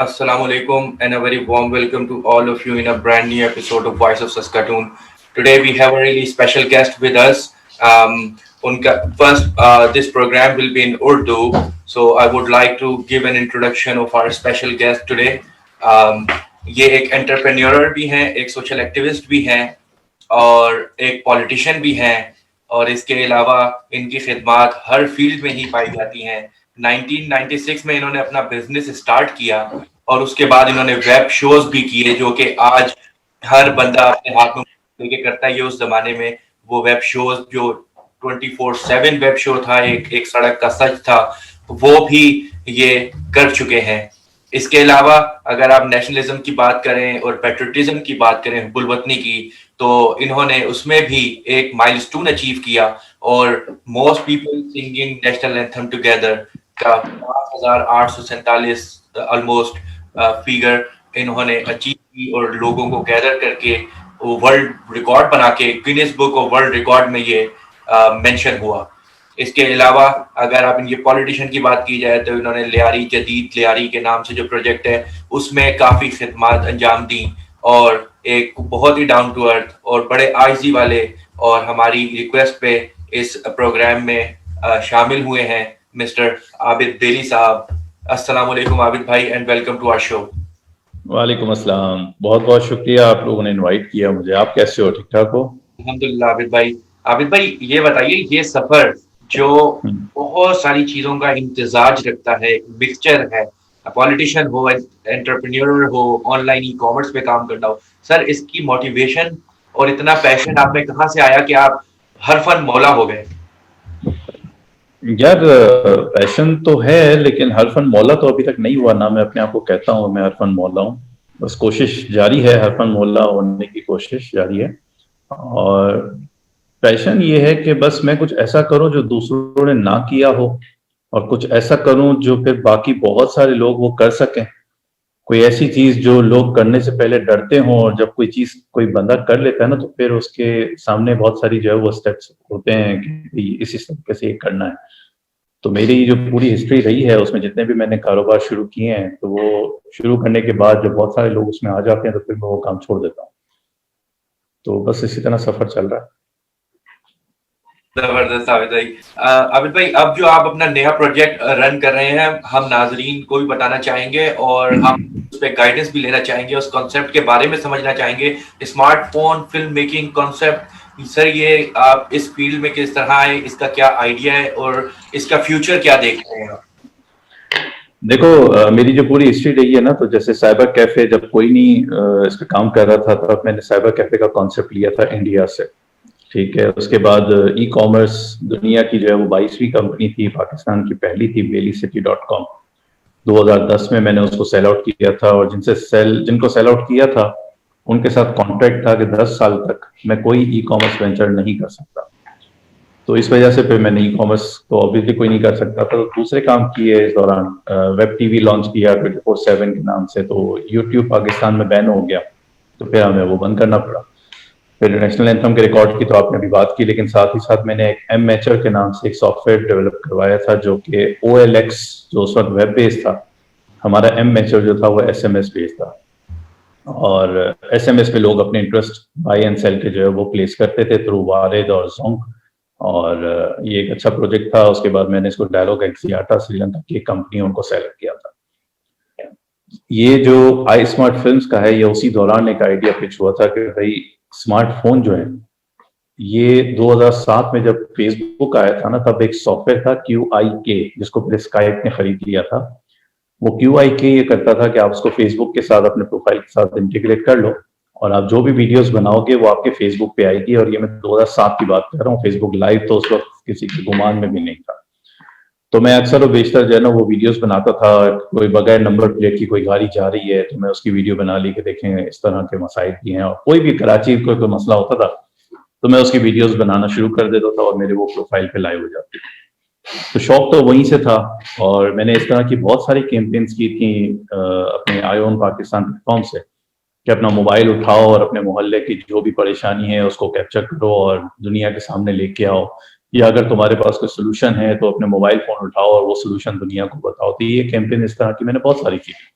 Assalamu alaikum and a very warm welcome to all of you in a brand new episode of Voice of Saskatoon. Today we have a really special guest with us. This program will be in Urdu, so I would like to give an introduction of our special guest today. Um, ये एक entrepreneur भी हैं, एक social activist भी हैं और एक politician भी हैं और इसके अलावा इनकी खिदमात हर फील्ड में ही पाई जाती हैं। 1996 में इन्होंने अपना बिजनेस स्टार्ट किया और उसके बाद इन्होंने वेब शोज भी किए जो कि आज हर बंदा अपने हाथ में लेके करता है। ये उस जमाने में वो वेब शोज जो 24/7 वेब शो था, एक एक सड़क का सच था, वो भी ये कर चुके हैं। इसके अलावा अगर आप नेशनलिज्म की बात करें और पेट्रियटिज्म की बात करें, हुब्बुल वतनी की, तो इन्होंने उसमें भी एक माइलस्टोन अचीव किया और most people singing national anthem together का 5847 ऑलमोस्ट फिगर इन्होंने अचीव की और लोगों को गैदर करके वो वर्ल्ड रिकॉर्ड बना के Guinness book of world record में ये मेंशन हुआ। इसके अलावा अगर आप इनके पॉलिटिशियन की बात की जाए तो इन्होंने लियारी जदीद लियारी के नाम से जो प्रोजेक्ट है उसमें काफी खिदमत अंजाम दी और एक बहुत ही डाउन टू अर्थ और बड़े आइजी वाले और हमारी रिक्वेस्ट पे इस प्रोग्राम में शामिल हुए हैं मिस्टर आबिद बेली साहब। अस्सलाम वालेकुम आबिद भाई and welcome to our show. वालेकुम अस्सलाम, बहुत बहुत शुक्रिया आप लोगों ने इनवाइट किया मुझे। आप कैसे हो? ठीक ठाक हो? अल्हम्दुलिल्लाह। आबिद भाई ये बताइए, ये सफर जो बहुत सारी चीजों का इम्तिजाज रखता है, मिक्सचर है, पॉलिटिशियन हो, एंटरप्रेन्योर हो, ऑनलाइन ई कॉमर्स पे काम करना हो, सर इसकी मोटिवेशन और इतना पैशन आप में कहाँ से आया कि आप हर फन मौला हो गए? यार, पैशन तो है लेकिन हर फन मौला तो अभी तक नहीं हुआ ना। मैं अपने आप को कहता हूँ मैं हर फन मौला हूँ। बस कोशिश जारी है, हर फन मौला होने की कोशिश जारी है। और पैशन ये है कि बस मैं कुछ ऐसा करूं जो दूसरों ने ना किया हो और कुछ ऐसा करूं जो फिर बाकी बहुत सारे लोग वो कर सकें। कोई ऐसी चीज जो लोग करने से पहले डरते हों और जब कोई चीज कोई बंदा कर लेता है ना तो फिर उसके सामने बहुत सारी जो है वो स्टेप्स होते हैं कि इसी तरीके से ये करना है। तो मेरी जो पूरी हिस्ट्री रही है उसमें जितने भी मैंने कारोबार शुरू किए हैं तो वो शुरू करने के बाद जब बहुत सारे लोग उसमें आ जाते हैं तो फिर मैं वो काम छोड़ देता हूँ। तो बस इसी तरह सफर चल रहा है। जबरदस्त आबिद भाई। आबिद भाई, अब जो आप अपना नया प्रोजेक्ट रन कर रहे हैं, हम नाजरीन को भी बताना चाहेंगे और हम उस पर गाइडेंस भी लेना चाहेंगे, उस कॉन्सेप्ट के बारे में समझना चाहेंगे। Smartphone film making concept, sir ये आप इस फील्ड में किस तरह आए, इसका क्या आइडिया है और इसका फ्यूचर क्या देख रहे हैं? देखो, मेरी जो पूरी हिस्ट्री रही है ना, तो जैसे साइबर कैफे जब कोई नहीं इस पे काम कर रहा था तब मैंने साइबर कैफे का कॉन्सेप्ट लिया था इंडिया से। ठीक है, उसके बाद ई कॉमर्स दुनिया की जो है वो 22वीं कंपनी थी, पाकिस्तान की पहली थी bellycity.com। 2010 में मैंने उसको सेल आउट किया था और जिनको सेल आउट किया था उनके साथ कॉन्ट्रैक्ट था कि 10 साल तक मैं कोई ई कॉमर्स वेंचर नहीं कर सकता। तो इस वजह से फिर मैंने ई कॉमर्स तो ऑब्वियसली कोई नहीं कर सकता था, तो दूसरे काम किए इस दौरान। वेब टीवी लॉन्च किया 24/7 के नाम से, तो यूट्यूब पाकिस्तान में बैन हो गया तो फिर हमें वो बंद करना पड़ा। फिर नेशनल एंथम के रिकॉर्ड की तो आपने अभी बात की, लेकिन साथ ही साथ मैंने एक एम मैचर के नाम से एक सॉफ्टवेयर डेवलप करवाया था जो कि OLX जो उस वक्त वेब बेस्ड था, हमारा एम मैचर जो था वो SMS बेस्ड था। और SMS पे लोग अपने इंटरेस्ट बाई एंड सेल के जो है वो प्लेस करते थे थ्रू वारिद और जोंग। और ये एक अच्छा प्रोजेक्ट था। उसके बाद मैंने इसको डायलॉग एक्सियाटा श्रीलंका की कंपनी उनको सेल किया था। ये जो आई स्मार्ट फिल्म्स का है, ये उसी दौरान एक आइडिया पिच हुआ था कि भाई स्मार्टफोन जो है, ये 2007 में जब फेसबुक आया था ना, तब एक सॉफ्टवेयर था QIK जिसको फिर स्काइप ने खरीद लिया था। वो QIK ये करता था कि आप उसको फेसबुक के साथ अपने प्रोफाइल के साथ इंटीग्रेट कर लो और आप जो भी वीडियोस बनाओगे वो आपके फेसबुक पे आएगी। और ये मैं 2007 की बात कर रहा हूँ, फेसबुक लाइव तो उस वक्त किसी के गुमान में भी नहीं था। तो मैं अक्सर और बेशतर जो है ना वो वीडियोस बनाता था। कोई बगैर नंबर प्लेट की कोई गाड़ी जा रही है तो मैं उसकी वीडियो बना ली कि देखें इस तरह के मसाइल भी हैं। और कोई भी कराची को कोई मसला होता था तो मैं उसकी वीडियोस बनाना शुरू कर देता था और मेरे वो प्रोफाइल पे लाइव हो जाती थी। तो शौक तो वहीं से था। और मैंने इस तरह की बहुत सारी कैंपेन्स की थी अपने आई ओन पाकिस्तान प्लेटफॉर्म से कि अपना मोबाइल उठाओ और अपने मोहल्ले की जो भी परेशानी है उसको कैप्चर करो और दुनिया के सामने लेके आओ, या अगर तुम्हारे पास कोई सोल्यूशन है तो अपने मोबाइल फोन उठाओ और वो सोल्यूशन दुनिया को बताओ। तो ये कैंपेन इस तरह की मैंने बहुत सारी की थी।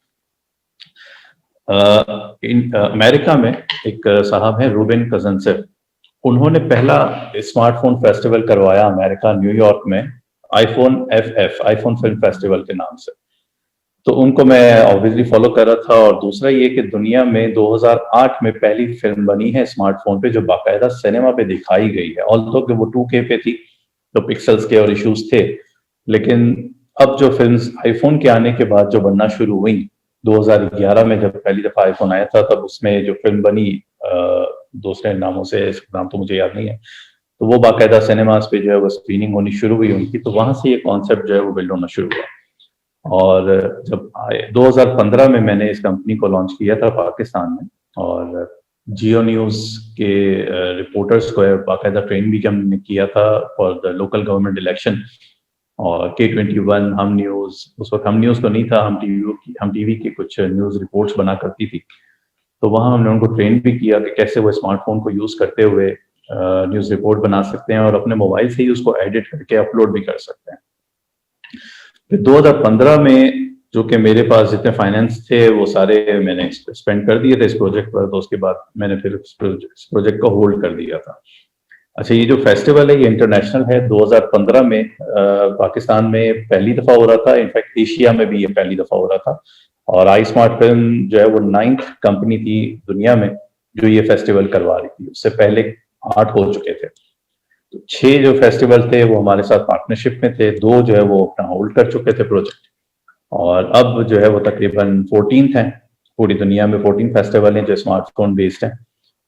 अमेरिका में एक साहब हैं रूबेन कजनसेव, उन्होंने पहला स्मार्टफोन फेस्टिवल करवाया अमेरिका न्यूयॉर्क में, iPhone F iPhone film festival के नाम से। तो उनको मैं ऑब्वियसली फॉलो कर रहा था। और दूसरा ये कि दुनिया में 2008 में पहली फिल्म बनी है स्मार्टफोन पे जो बाकायदा सिनेमा पे दिखाई गई है, ऑल्दो कि वो 2K पे थी तो पिक्सल्स के और इश्यूज थे, लेकिन अब जो फिल्म्स आईफोन के आने के बाद जो बनना शुरू हुई 2011 में जब पहली दफा आईफोन आया था, तब उसमें जो फिल्म बनी दूसरे नामों से, नाम तो मुझे याद नहीं है, तो वो बाकायदा सिनेमास पे जो है वो स्क्रीनिंग होनी शुरू हुई उनकी, तो वहां से ये कॉन्सेप्ट जो है वो बिल्ड होना शुरू हुआ। और जब 2015 में मैंने इस कंपनी को लॉन्च किया था पाकिस्तान में, और जियो न्यूज के रिपोर्टर्स को बाकायदा ट्रेन भी हमने किया था for the local government election. और K21 हम न्यूज, उस वक्त हम न्यूज तो नहीं था, हम टीवी की कुछ न्यूज रिपोर्ट्स बना करती थी, तो वहां हमने उनको ट्रेन भी किया कि कैसे वो स्मार्टफोन को यूज करते हुए न्यूज रिपोर्ट बना सकते हैं और अपने मोबाइल से ही उसको एडिट करके अपलोड भी कर सकते हैं। फिर 2015 में जो कि मेरे पास जितने फाइनेंस थे वो सारे मैंने स्पेंड कर दिए थे इस प्रोजेक्ट पर, तो उसके बाद मैंने फिर इस प्रोजेक्ट को होल्ड कर दिया था। अच्छा, ये जो फेस्टिवल है ये इंटरनेशनल है। 2015 में पाकिस्तान में पहली दफा हो रहा था, इनफैक्ट एशिया में भी ये पहली दफा हो रहा था। और आई स्मार्ट फिल्म जो है वो 9th कंपनी थी दुनिया में जो ये फेस्टिवल करवा रही थी। उससे पहले 8 हो चुके थे। तो 6 जो फेस्टिवल थे वो हमारे साथ पार्टनरशिप में थे, 2 जो है वो अपना होल्ड कर चुके थे प्रोजेक्ट, और अब जो है वो तकरीबन 14th है। पूरी दुनिया में 14 फेस्टिवल हैं जो स्मार्टफोन बेस्ड हैं,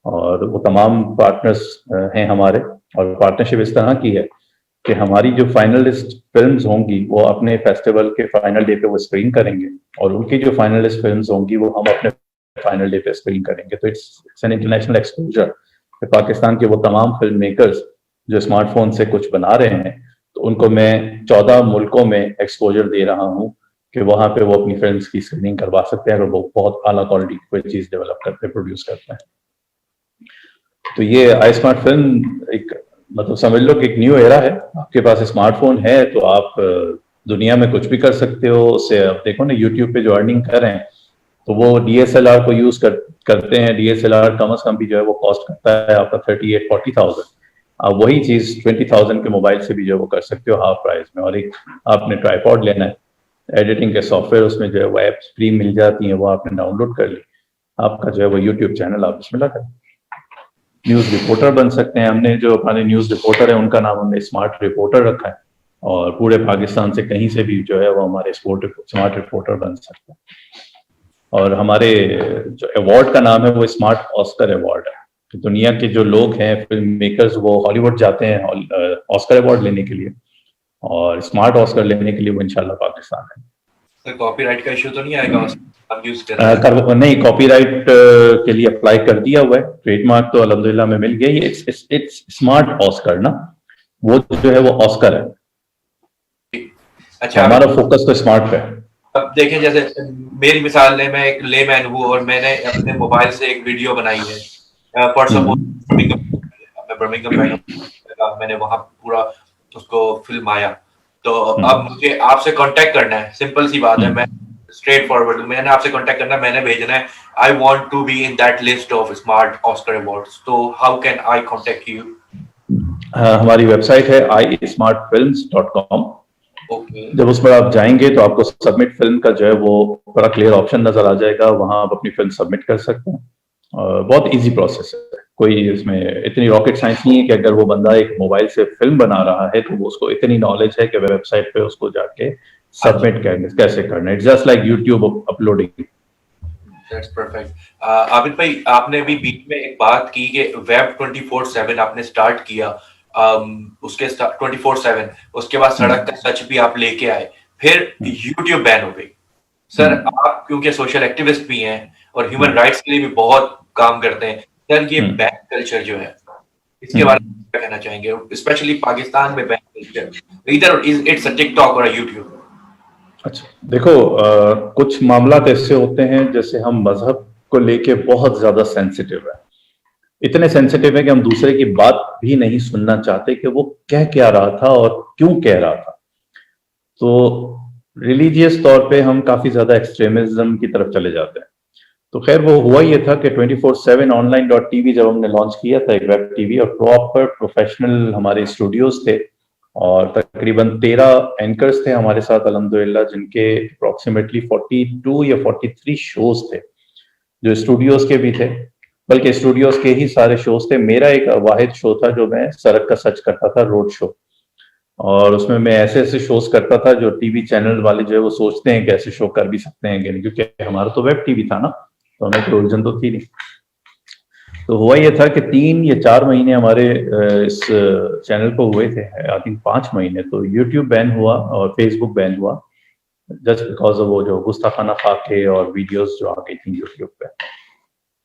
और वो तमाम पार्टनर्स हैं हमारे। और पार्टनरशिप इस तरह की है कि हमारी जो फाइनलिस्ट फिल्म्स होंगी वो अपने फेस्टिवल के फाइनल डे पे वो स्क्रीन करेंगे, और उनकी जो फाइनलिस्ट फिल्म्स होंगी वो हम अपने फाइनल डे पे स्क्रीन करेंगे। तो it's an international exposure. Pakistan के वो तमाम फिल्म मेकर्स जो स्मार्टफोन से कुछ बना रहे हैं, तो उनको मैं 14 मुल्कों में एक्सपोजर दे रहा हूँ कि वहां पे वो अपनी फिल्म्स की स्क्रीनिंग करवा सकते हैं और वो बहुत आला क्वालिटी की कोई चीज डेवलप करते हैं, प्रोड्यूस करते हैं। तो ये आई स्मार्ट फिल्म एक, मतलब समझ लो कि एक न्यू एरा है। आपके पास स्मार्टफोन है तो आप दुनिया में कुछ भी कर सकते हो उससे। अब देखो ना यूट्यूब पे जो अर्निंग कर रहे हैं, तो वो डीएसएलआर को यूज करते हैं। डीएसएलआर कम से कम भी जो है वो कॉस्ट करता है आपका 38-40,000। आप वही चीज 20,000 के मोबाइल से भी जो है वो कर सकते हो हाफ प्राइस में। और एक आपने ट्राईपॉड लेना है, एडिटिंग के सॉफ्टवेयर उसमें जो है वो एप्स फ्री मिल जाती हैं, वो आपने डाउनलोड कर ली, आपका जो है वो यूट्यूब चैनल आप इसमें लगा। न्यूज रिपोर्टर बन सकते हैं। हमने जो हमारे न्यूज रिपोर्टर है उनका नाम हमने स्मार्ट रिपोर्टर रखा है, और पूरे पाकिस्तान से कहीं से भी जो है वो हमारे स्मार्ट रिपोर्टर बन सकते हैं। और हमारे जो अवार्ड का नाम है वो स्मार्ट ऑस्कर अवार्ड है। तो दुनिया के जो लोग हैं फिल्म मेकर्स वो हॉलीवुड जाते हैं ऑस्कर अवार्ड लेने के लिए, और स्मार्ट ऑस्कर लेने के लिए वो इंशाल्लाह पाकिस्तान है। तो कॉपीराइट का इशू तो नहीं आएगा आप यूज कर रहे हैं? नहीं, कॉपीराइट के लिए अप्लाई कर दिया हुआ है, ट्रेडमार्क तो अल्हम्दुलिल्लाह में मिल गया। ये इट्स स्मार्ट ऑस्कर ना, वो जो है वो ऑस्कर है। अच्छा, हमारा फोकस तो स्मार्ट पे है। अब देखें, जैसे मेरी मिसाल ले, मैं एक लेमैन हूँ और मैंने अपने मोबाइल से एक वीडियो बनाई है फॉर सपोज बर्मिंघम में, मैंने वहां पूरा उसको फिल्माया। तो अब मुझे आपसे कांटेक्ट करना है, सिंपल सी बात है, मैं स्ट्रेट फॉरवर्ड हूँ, मैंने आपसे कांटेक्ट करना है, मैंने भेजना है I want to be in that list of smart Oscar awards, तो how can I contact you? हमारी वेबसाइट है ismartfilms.com। ओके, जब उस पर आप जाएंगे तो आपको सबमिट फिल्म का जो है वो बड़ा क्लियर ऑप्शन नजर आ जाएगा, वहां आप अपनी फिल्म सबमिट कर सकते हैं। बहुत इजी प्रोसेस है, कोई इसमें इतनी रॉकेट साइंस नहीं है कि अगर वो बंदा एक मोबाइल से फिल्म बना रहा है तो वो उसको इतनी नॉलेज है कि वेबसाइट पे उसको जाके सबमिट कैसे करना है। It's just like YouTube uploading. That's perfect. Abid भाई, आपने भी बीच में एक बात की कि वेब 24/7 आपने स्टार्ट किया, उसके 24/7, उसके बाद सड़क तक सच भी आप लेके आए, फिर यूट्यूब बैन हो गई। सर, आप क्योंकि सोशल एक्टिविस्ट भी हैं और ह्यूमन राइट्स के लिए भी बहुत काम करते हैं, सर ये बैन कल्चर जो है इसके बारे में क्या कहना चाहेंगे, स्पेशली पाकिस्तान में बैन कल्चर, इधर इट्स अ टिकटॉक और यूट्यूब? अच्छा, देखो कुछ मामला ऐसे होते हैं जैसे हम मजहब को लेके बहुत ज्यादा सेंसिटिव है, इतने सेंसिटिव है कि हम दूसरे की बात भी नहीं सुनना चाहते कि वो कह क्या रहा था और क्यों कह रहा था। तो रिलीजियस तौर पे हम काफी ज्यादा एक्सट्रीमिज्म की तरफ चले जाते हैं। तो खैर वो हुआ ये था कि 24/7 ऑनलाइन डॉट टीवी जब हमने लॉन्च किया था, एक वेब टीवी, और प्रॉपर प्रोफेशनल हमारे स्टूडियोज थे, और तकरीबन 13 एंकर्स थे हमारे साथ अल्हम्दुलिल्लाह, जिनके अप्रोक्सीमेटली 42 या 43 शोज थे जो स्टूडियोज के भी थे, बल्कि स्टूडियोज के ही सारे शोज थे। मेरा एक वाहिद शो था जो मैं सरक का सच करता था, रोड शो, और उसमें मैं ऐसे ऐसे शोज करता था जो टीवी चैनल वाले जो है वो सोचते हैं कि ऐसे शो कर भी सकते हैं कि नहीं, क्योंकि हमारा तो वेब टीवी था ना, तो हमें कोई उलझन तो थी नहीं। तो हुआ ये था कि 3 या 4 महीने हमारे इस चैनल को हुए थे, आई थिंक 5 महीने, तो यूट्यूब बैन हुआ और फेसबुक बैन हुआ, जस्ट बिकॉज ऑफ वो जो गुस्ताखाना खाके और वीडियोस जो आ गई थी यूट्यूब पे।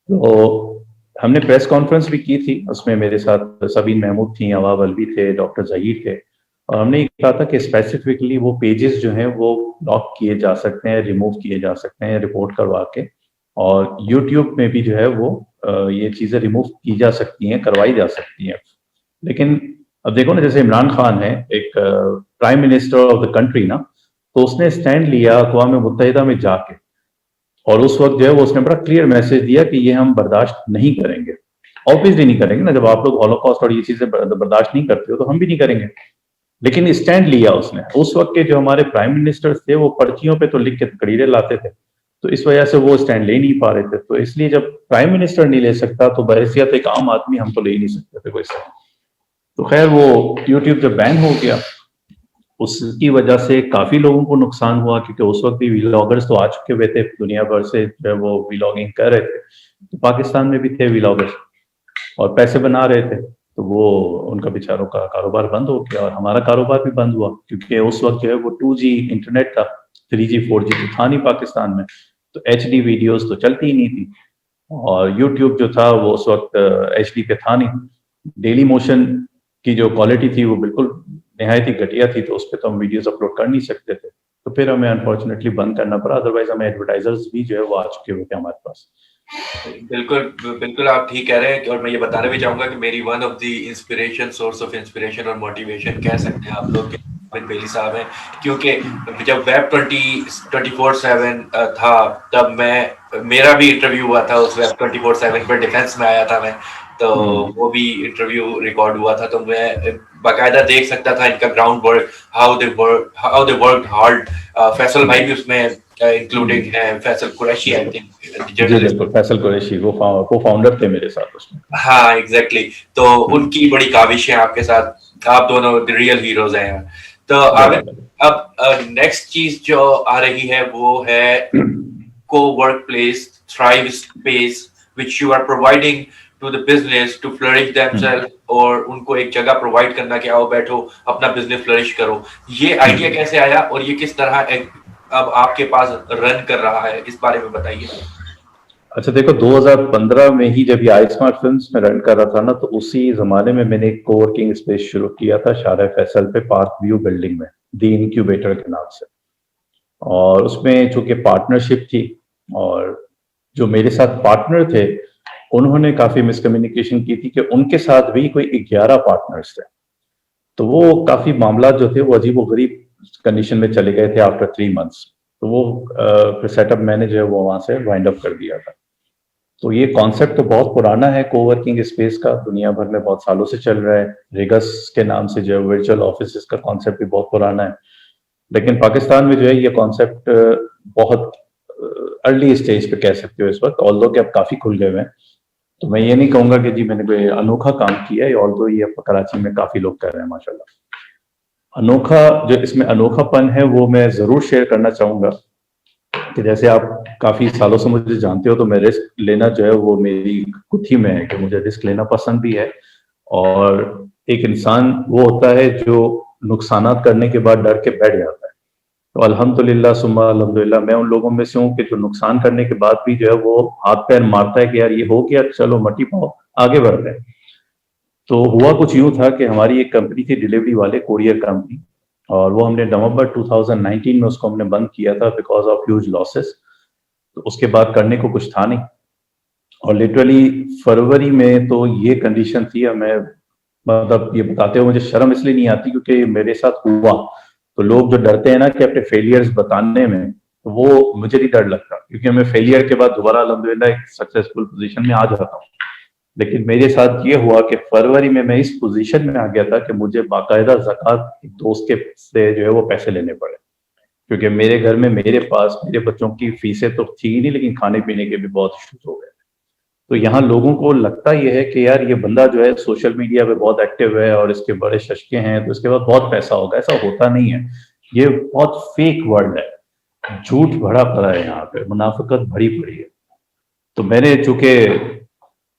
तो हमने प्रेस कॉन्फ्रेंस भी की थी, उसमें मेरे साथ सबीन महमूद थी, अवाब अलवी थे, डॉक्टर जहीर थे, और हमने ये कहा था कि स्पेसिफिकली वो पेजेस जो हैं वो ब्लॉक किए जा सकते हैं, रिमूव किए जा सकते हैं रिपोर्ट करवा के, और यूट्यूब में भी जो है वो ये चीज़ें रिमूव की जा सकती हैं, करवाई जा सकती हैं। लेकिन अब देखो ना, जैसे इमरान खान है एक prime minister of the country ना, तो उसने स्टैंड लिया अक़वाम मुत्तहिदा में जाके, और उस वक्त जो है वो उसने बड़ा क्लियर मैसेज दिया कि ये हम बर्दाश्त नहीं करेंगे। ऑब्वियसली नहीं करेंगे ना, जब आप लोग हॉलोकॉस्ट और ये चीजें बर्दाश्त नहीं करते हो तो हम भी नहीं करेंगे। लेकिन स्टैंड लिया उसने। उस वक्त के जो हमारे प्राइम मिनिस्टर्स थे वो पर्चियों पे तो लिख के तकरीरें लाते थे, तो इस वजह से वो स्टैंड ले नहीं पा रहे थे। तो इसलिए जब प्राइम मिनिस्टर नहीं ले सकता तो बहैसियत एक आम आदमी हम तो ले ही नहीं सकते थे कोई स्टैंड। तो खैर वो यूट्यूब जब बैन हो गया, उसकी वजह से काफी लोगों को नुकसान हुआ, क्योंकि उस वक्त भी व्लॉगर्स तो आ चुके हुए थे दुनिया भर से, जो वो व्लॉगिंग कर रहे थे, तो पाकिस्तान में भी थे व्लॉगर्स और पैसे बना रहे थे, तो वो उनका बेचारों का कारोबार बंद हो गया और हमारा कारोबार भी बंद हुआ, क्योंकि उस वक्त जो है वो 2G इंटरनेट था, 3G 4G तो था नहीं पाकिस्तान में, तो HD वीडियोस तो चलती ही नहीं थी, और यूट्यूब जो था वो उस वक्त HD पे था नहीं। डेली मोशन की जो क्वालिटी थी वो बिल्कुल नहायत ही घटिया थी, तो उस पर तो हम वीडियोस अपलोड कर नहीं सकते थे, तो फिर हमें अनफॉर्चुनेटली बंद करना पड़ा, अदरवाइज हमें एडवर्टाइजर्स भी जो है वो आ चुके हुए थे हमारे पास। बिल्कुल बिल्कुल आप ठीक कह रहे हैं, और मैं ये बताना भी चाहूंगा कि मेरी one of the inspiration, source of inspiration और मोटिवेशन कह सकते हैं आप लोग के आबिद बेली साहब हैं, क्योंकि जब वेब 24/7 था तब मेरा भी इंटरव्यू हुआ था उस वेब 24/7 पर, डिफेंस में आया था मैं, तो वो भी इंटरव्यू रिकॉर्ड हुआ था, तो मैं बाकायदा देख सकता था इनका ground work, how they work hard. Faisal भाई भी उसमें इंक्लूडिंग है, Faisal Qureshi I think journalist, Faisal Qureshi वो फाउंडर थे मेरे साथ उसमें। हाँ एग्जैक्टली, तो उनकी बड़ी काविशें आपके साथ, आप दोनों रियल हीरोज हैं। तो अब नेक्स्ट चीज जो आ रही है वो है को work place, thrive space which you are providing to the business to flourish themselves, और उनको एक जगह प्रोवाइड करना कि आओ बैठो अपना बिजनेस फ्लरिश करो। ये आइडिया कैसे आया और ये किस तरह अब आपके पास रन कर रहा है, इस बारे में बताइए। अच्छा देखो, 2015 में ही जब ये आई स्मार्ट फिल्म्स में रन कर रहा था ना, तो उसी जमाने में मैंने एक कोवर्किंग स्पेस शुरू किया था शारा फैसल पे, पार्क व्यू बिल्डिंग में, दी इनक्यूबेटर के नाम से। और उसमें चूंकि पार्टनरशिप थी, और जो मेरे साथ पार्टनर थे उन्होंने काफी मिसकम्युनिकेशन की थी कि उनके साथ भी कोई 11 पार्टनर्स थे, तो वो काफी मामला जो थे वो अजीब गरीब कंडीशन में चले गए थे आफ्टर 3 मंथ्स। तो वो फिर सेटअप मैंने जो है वो वहां से वाइंड अप कर दिया था। तो ये कॉन्सेप्ट तो बहुत पुराना है कोवर्किंग स्पेस का, दुनिया भर में बहुत सालों से चल रहा है। रेगस के नाम से जो वर्चुअल ऑफिस का कॉन्सेप्ट भी बहुत पुराना है, लेकिन पाकिस्तान में जो है ये कॉन्सेप्ट बहुत अर्ली स्टेज पे कह सकते हो इस वक्त, ऑल्दो कि अब काफी खुल गए हुए हैं। तो मैं ये नहीं कहूंगा कि जी मैंने कोई अनोखा काम किया है, ऑल्दो ये अब कराची में काफी लोग कर रहे हैं माशाल्लाह। अनोखा जो इसमें अनोखापन है वो मैं जरूर शेयर करना चाहूंगा कि जैसे आप काफी सालों से मुझे जानते हो, तो मैं रिस्क लेना जो है वो मेरी गुत्थी में है कि मुझे रिस्क लेना पसंद भी है। और एक इंसान वो होता है जो नुकसानात करने के बाद डर के बैठ जाता है, तो अल्हम्दुलिल्लाह सुम्मा अल्हम्दुलिल्लाह मैं उन लोगों में से हूँ कि जो नुकसान करने के बाद भी जो है वो हाथ पैर मारता है कि यार ये हो गया, चलो मट्टी पाओ आगे बढ़ रहे हैं। तो हुआ कुछ यूं था कि हमारी एक कंपनी थी डिलीवरी वाले, कोरियर कंपनी, और वो हमने नवंबर 2019 में उसको हमने बंद किया था बिकॉज ऑफ ह्यूज लॉसेस। तो उसके बाद करने को कुछ था नहीं, और लिटरली फरवरी में तो ये कंडीशन थी, हमें मतलब ये बताते हुए मुझे शर्म इसलिए नहीं आती क्योंकि मेरे साथ हुआ। तो लोग जो डरते हैं ना कि अपने फेलियर्स बताने में, तो वो मुझे नहीं डर लगता, क्योंकि मैं फेलियर के बाद दोबारा अल्हम्दुलिल्लाह एक सक्सेसफुल पोजीशन में आ जाता हूँ। लेकिन मेरे साथ ये हुआ कि फरवरी में मैं इस पोजीशन में आ गया था कि मुझे बाकायदा ज़कात एक दोस्त के से जो है वो पैसे लेने पड़े, क्योंकि मेरे घर में मेरे पास मेरे बच्चों की फीसें तो थी ही नहीं, लेकिन खाने पीने के भी बहुत इश्यूज हो गए। तो यहाँ लोगों को लगता ये है कि यार ये बंदा जो है सोशल मीडिया पे बहुत एक्टिव है और इसके बड़े शशके हैं, तो इसके बाद बहुत पैसा होगा। ऐसा होता नहीं है, ये बहुत फेक वर्ल्ड है, झूठ भरा पड़ा है, यहाँ पे मुनाफिकत भरी पड़ी है। तो मैंने चूंकि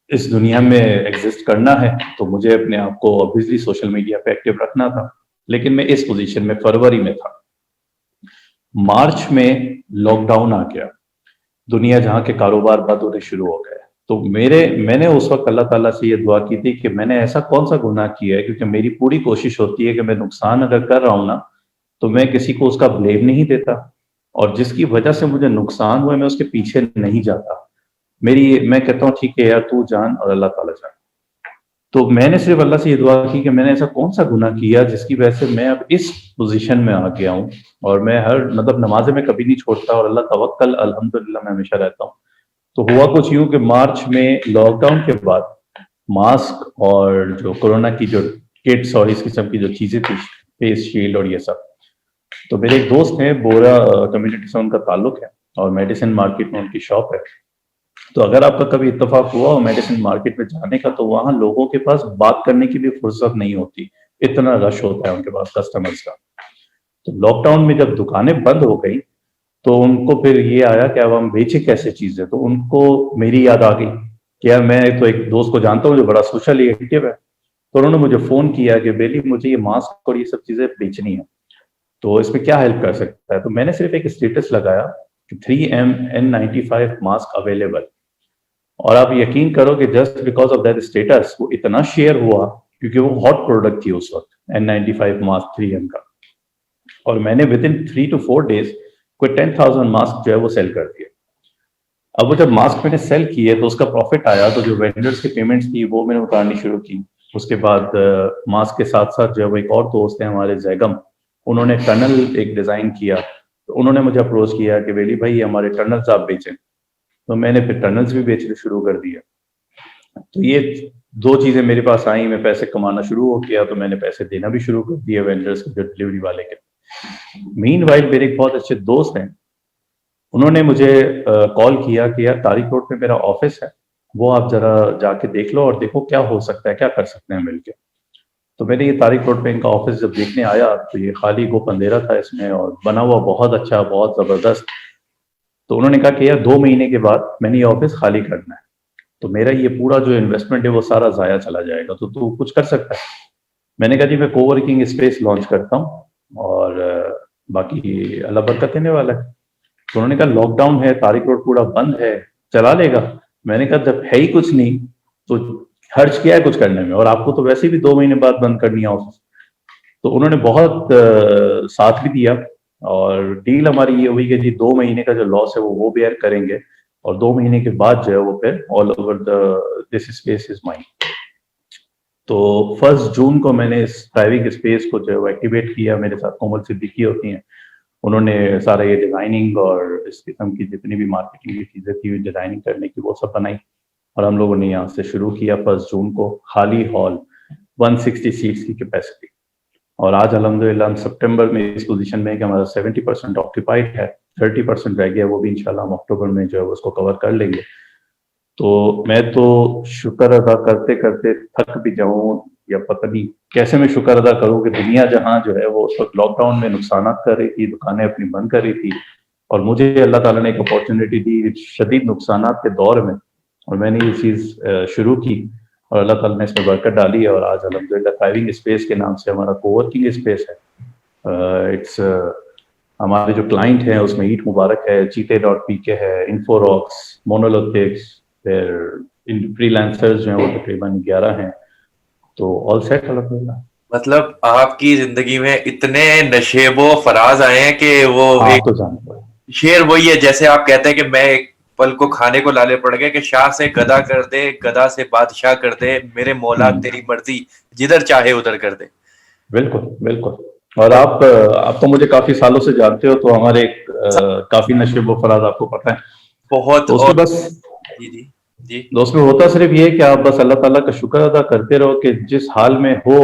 इस दुनिया में एग्जिस्ट करना है, तो मुझे अपने आप को ऑब्वियसली सोशल मीडिया पे एक्टिव रखना था। लेकिन मैं इस पोजीशन में फरवरी में था। मार्च में लॉकडाउन आ गया, दुनिया जहां के कारोबार बंद होने शुरू हो गए। तो मैंने उस वक्त अल्लाह ताला से ये दुआ की थी कि मैंने ऐसा कौन सा गुनाह किया है, क्योंकि मेरी पूरी कोशिश होती है कि मैं नुकसान अगर कर रहा हूं ना, तो मैं किसी को उसका ब्लेम नहीं देता, और जिसकी वजह से मुझे नुकसान हुआ मैं उसके पीछे नहीं जाता। मैं कहता हूँ ठीक है यार, तू जान और अल्लाह ताला जान। तो मैंने सिर्फ अल्लाह से ये दुआ की कि मैंने ऐसा कौन सा गुनाह किया जिसकी वजह से मैं अब इस पोजीशन में आ गया हूँ। और मैं हर नमाजें मैं कभी नहीं छोड़ता, और अल्लाह तवक्कल अल्हम्दुलिल्लाह मैं हमेशा रहता हूँ। तो हुआ कुछ यूं कि मार्च में लॉकडाउन के बाद मास्क और जो कोरोना की जो किट्स और इस किस्म की जो चीजें थी, फेस शील्ड और ये सब, तो मेरे एक दोस्त हैं, बोरा कम्युनिटी से उनका ताल्लुक है और मेडिसिन मार्केट में उनकी शॉप है। तो अगर आपका कभी इत्तेफाक हुआ हो मेडिसिन मार्केट में जाने का, तो वहां लोगों के पास बात करने की भी फुर्सत नहीं होती, इतना रश होता है उनके पास कस्टमर्स का। तो लॉकडाउन में जब दुकानें बंद हो गई, तो उनको फिर ये आया कि अब हम बेचे कैसे चीजें। तो उनको मेरी याद आ गई कि यार मैं तो एक दोस्त को जानता हूँ जो बड़ा सोशली एक्टिव है। तो उन्होंने मुझे फोन किया कि बेली मुझे ये मास्क और ये सब चीजें बेचनी है, तो इसमें क्या हेल्प कर सकता है। तो मैंने सिर्फ एक स्टेटस लगाया कि 3M N95 मास्क अवेलेबल, और आप यकीन करो कि just because of that status वो इतना शेयर हुआ, क्योंकि वो हॉट प्रोडक्ट थी उस वक्त N95 मास्क 3M का। और मैंने विद इन 3 to 4 days कोई 10,000 मास्क जो है वो सेल कर दिए। अब वो जब मास्क मैंने सेल किए तो उसका प्रॉफिट आया, तो जो वेंडर्स की पेमेंट्स थी वो मैंने उतारनी शुरू की। उसके बाद मास्क के साथ साथ जो है वो एक और दोस्त है हमारे जैगम, उन्होंने टनल एक डिजाइन किया। तो उन्होंने मुझे अप्रोच किया कि वेली भाई हमारे टनल्स आप बेचें। तो मैंने फिर टनल्स भी बेचने शुरू कर दिए। तो ये दो चीजें मेरे पास आई, मैं पैसे कमाना शुरू हो गया, तो मैंने पैसे देना भी शुरू कर दिए वेंडर्स को, जो डिलीवरी वाले के। मीनवाइल मेरे एक बहुत अच्छे दोस्त हैं, उन्होंने मुझे कॉल किया कि यार तारिक रोड पे मेरा ऑफिस है, वो आप जरा जाके देख लो और देखो क्या हो सकता है, क्या कर सकते हैं मिलके। तो मैंने ये तारिक रोड पे इनका ऑफिस जब देखने आया, तो ये खाली गोप अंधेरा था इसमें, और बना हुआ बहुत अच्छा, बहुत जबरदस्त। तो उन्होंने कहा कि यार 2 महीने के बाद मैंने ये ऑफिस खाली करना है, तो मेरा ये पूरा जो इन्वेस्टमेंट है वो सारा जाया चला जाएगा, तो तू कुछ कर सकता है। मैंने कहा जी मैं कोवर्किंग स्पेस लॉन्च करता हूँ, और बाकी अल्लाह बरकत देने वाला है। तो उन्होंने कहा लॉकडाउन है, तारिक रोड पूरा बंद है, चला लेगा। मैंने कहा जब है ही कुछ नहीं तो खर्च किया है कुछ करने में, और आपको तो वैसे भी 2 महीने बाद बंद करनी है ऑफिस। तो उन्होंने बहुत साथ भी दिया, और डील हमारी ये हुई कि जी 2 महीने का जो लॉस है वो बेयर करेंगे, और 2 महीने के बाद जो है वो फिर all over this space is mine. तो 1 जून को मैंने इस ड्राइविंग स्पेस को जो है वो एक्टिवेट किया। मेरे साथ कोमल सिद्दीकी होती हैं, उन्होंने सारा ये डिजाइनिंग और इस किस्म की जितनी भी मार्केटिंग की चीजें थी डिजाइनिंग करने की, वो सब बनाई, और हम लोगों ने यहाँ से शुरू किया 1 जून को। खाली हॉल, 160 सीट्स की कैपेसिटी, और आज अल्हम्दुलिल्लाह हम सितंबर में इस पोजीशन में है कि हमारा 70% ऑक्यूपाइड है, 30% रह गया, वो भी इंशाल्लाह हम अक्टूबर में जो है उसको कवर कर लेंगे। तो मैं तो शुक्र अदा करते करते थक भी जाऊं, या पता नहीं कैसे मैं शुक्र अदा करूं कि दुनिया जहां जो है वो उस वक्त लॉकडाउन में नुकसान कर रही थी, दुकानें अपनी बंद कर रही थी, और मुझे अल्लाह ताला ने एक अपॉर्चुनिटी दी शदीद नुकसान के दौर में, और मैंने ये चीज़ शुरू की, और अल्लाह ताला ने इसमें बरकत डाली है। और आज अल्हम्दुलिल्लाह ड्राइविंग स्पेस के नाम से हमारा कोवर्किंग स्पेस है। इट्स हमारे जो क्लाइंट हैं उसमें ईट मुबारक है, Cheetah.pk है, इन्फोरॉक्स, मोनोलिथिक्स, फिर फ्रीलांसर्स जो हैं वो तकरीबन 11 हैं। तो ऑल सेट अल्हम्दुलिल्लाह। मतलब आपकी जिंदगी में इतने नशेबो फराज आए हैं कि वो आप एक तो जानते हो। शेर वही है, जैसे आप कहते हैं कि मैं एक पल को खाने को लाले पड़ गया कि शाह से गदा कर दे, गदा से बादशाह कर दे, मेरे मौला तेरी मर्जी, जिधर चाहे उधर कर दे। बिल्कुल बिल्कुल। और आप तो मुझे काफी सालों से जानते हो, तो हमारे काफी नशेब व फराज आपको पता है। बहुत। तो और उसमें बस जी जी जी। दोस्त में होता सिर्फ ये है कि आप बस अल्लाह ताला का शुक्र अदा करते रहो कि जिस हाल में हो,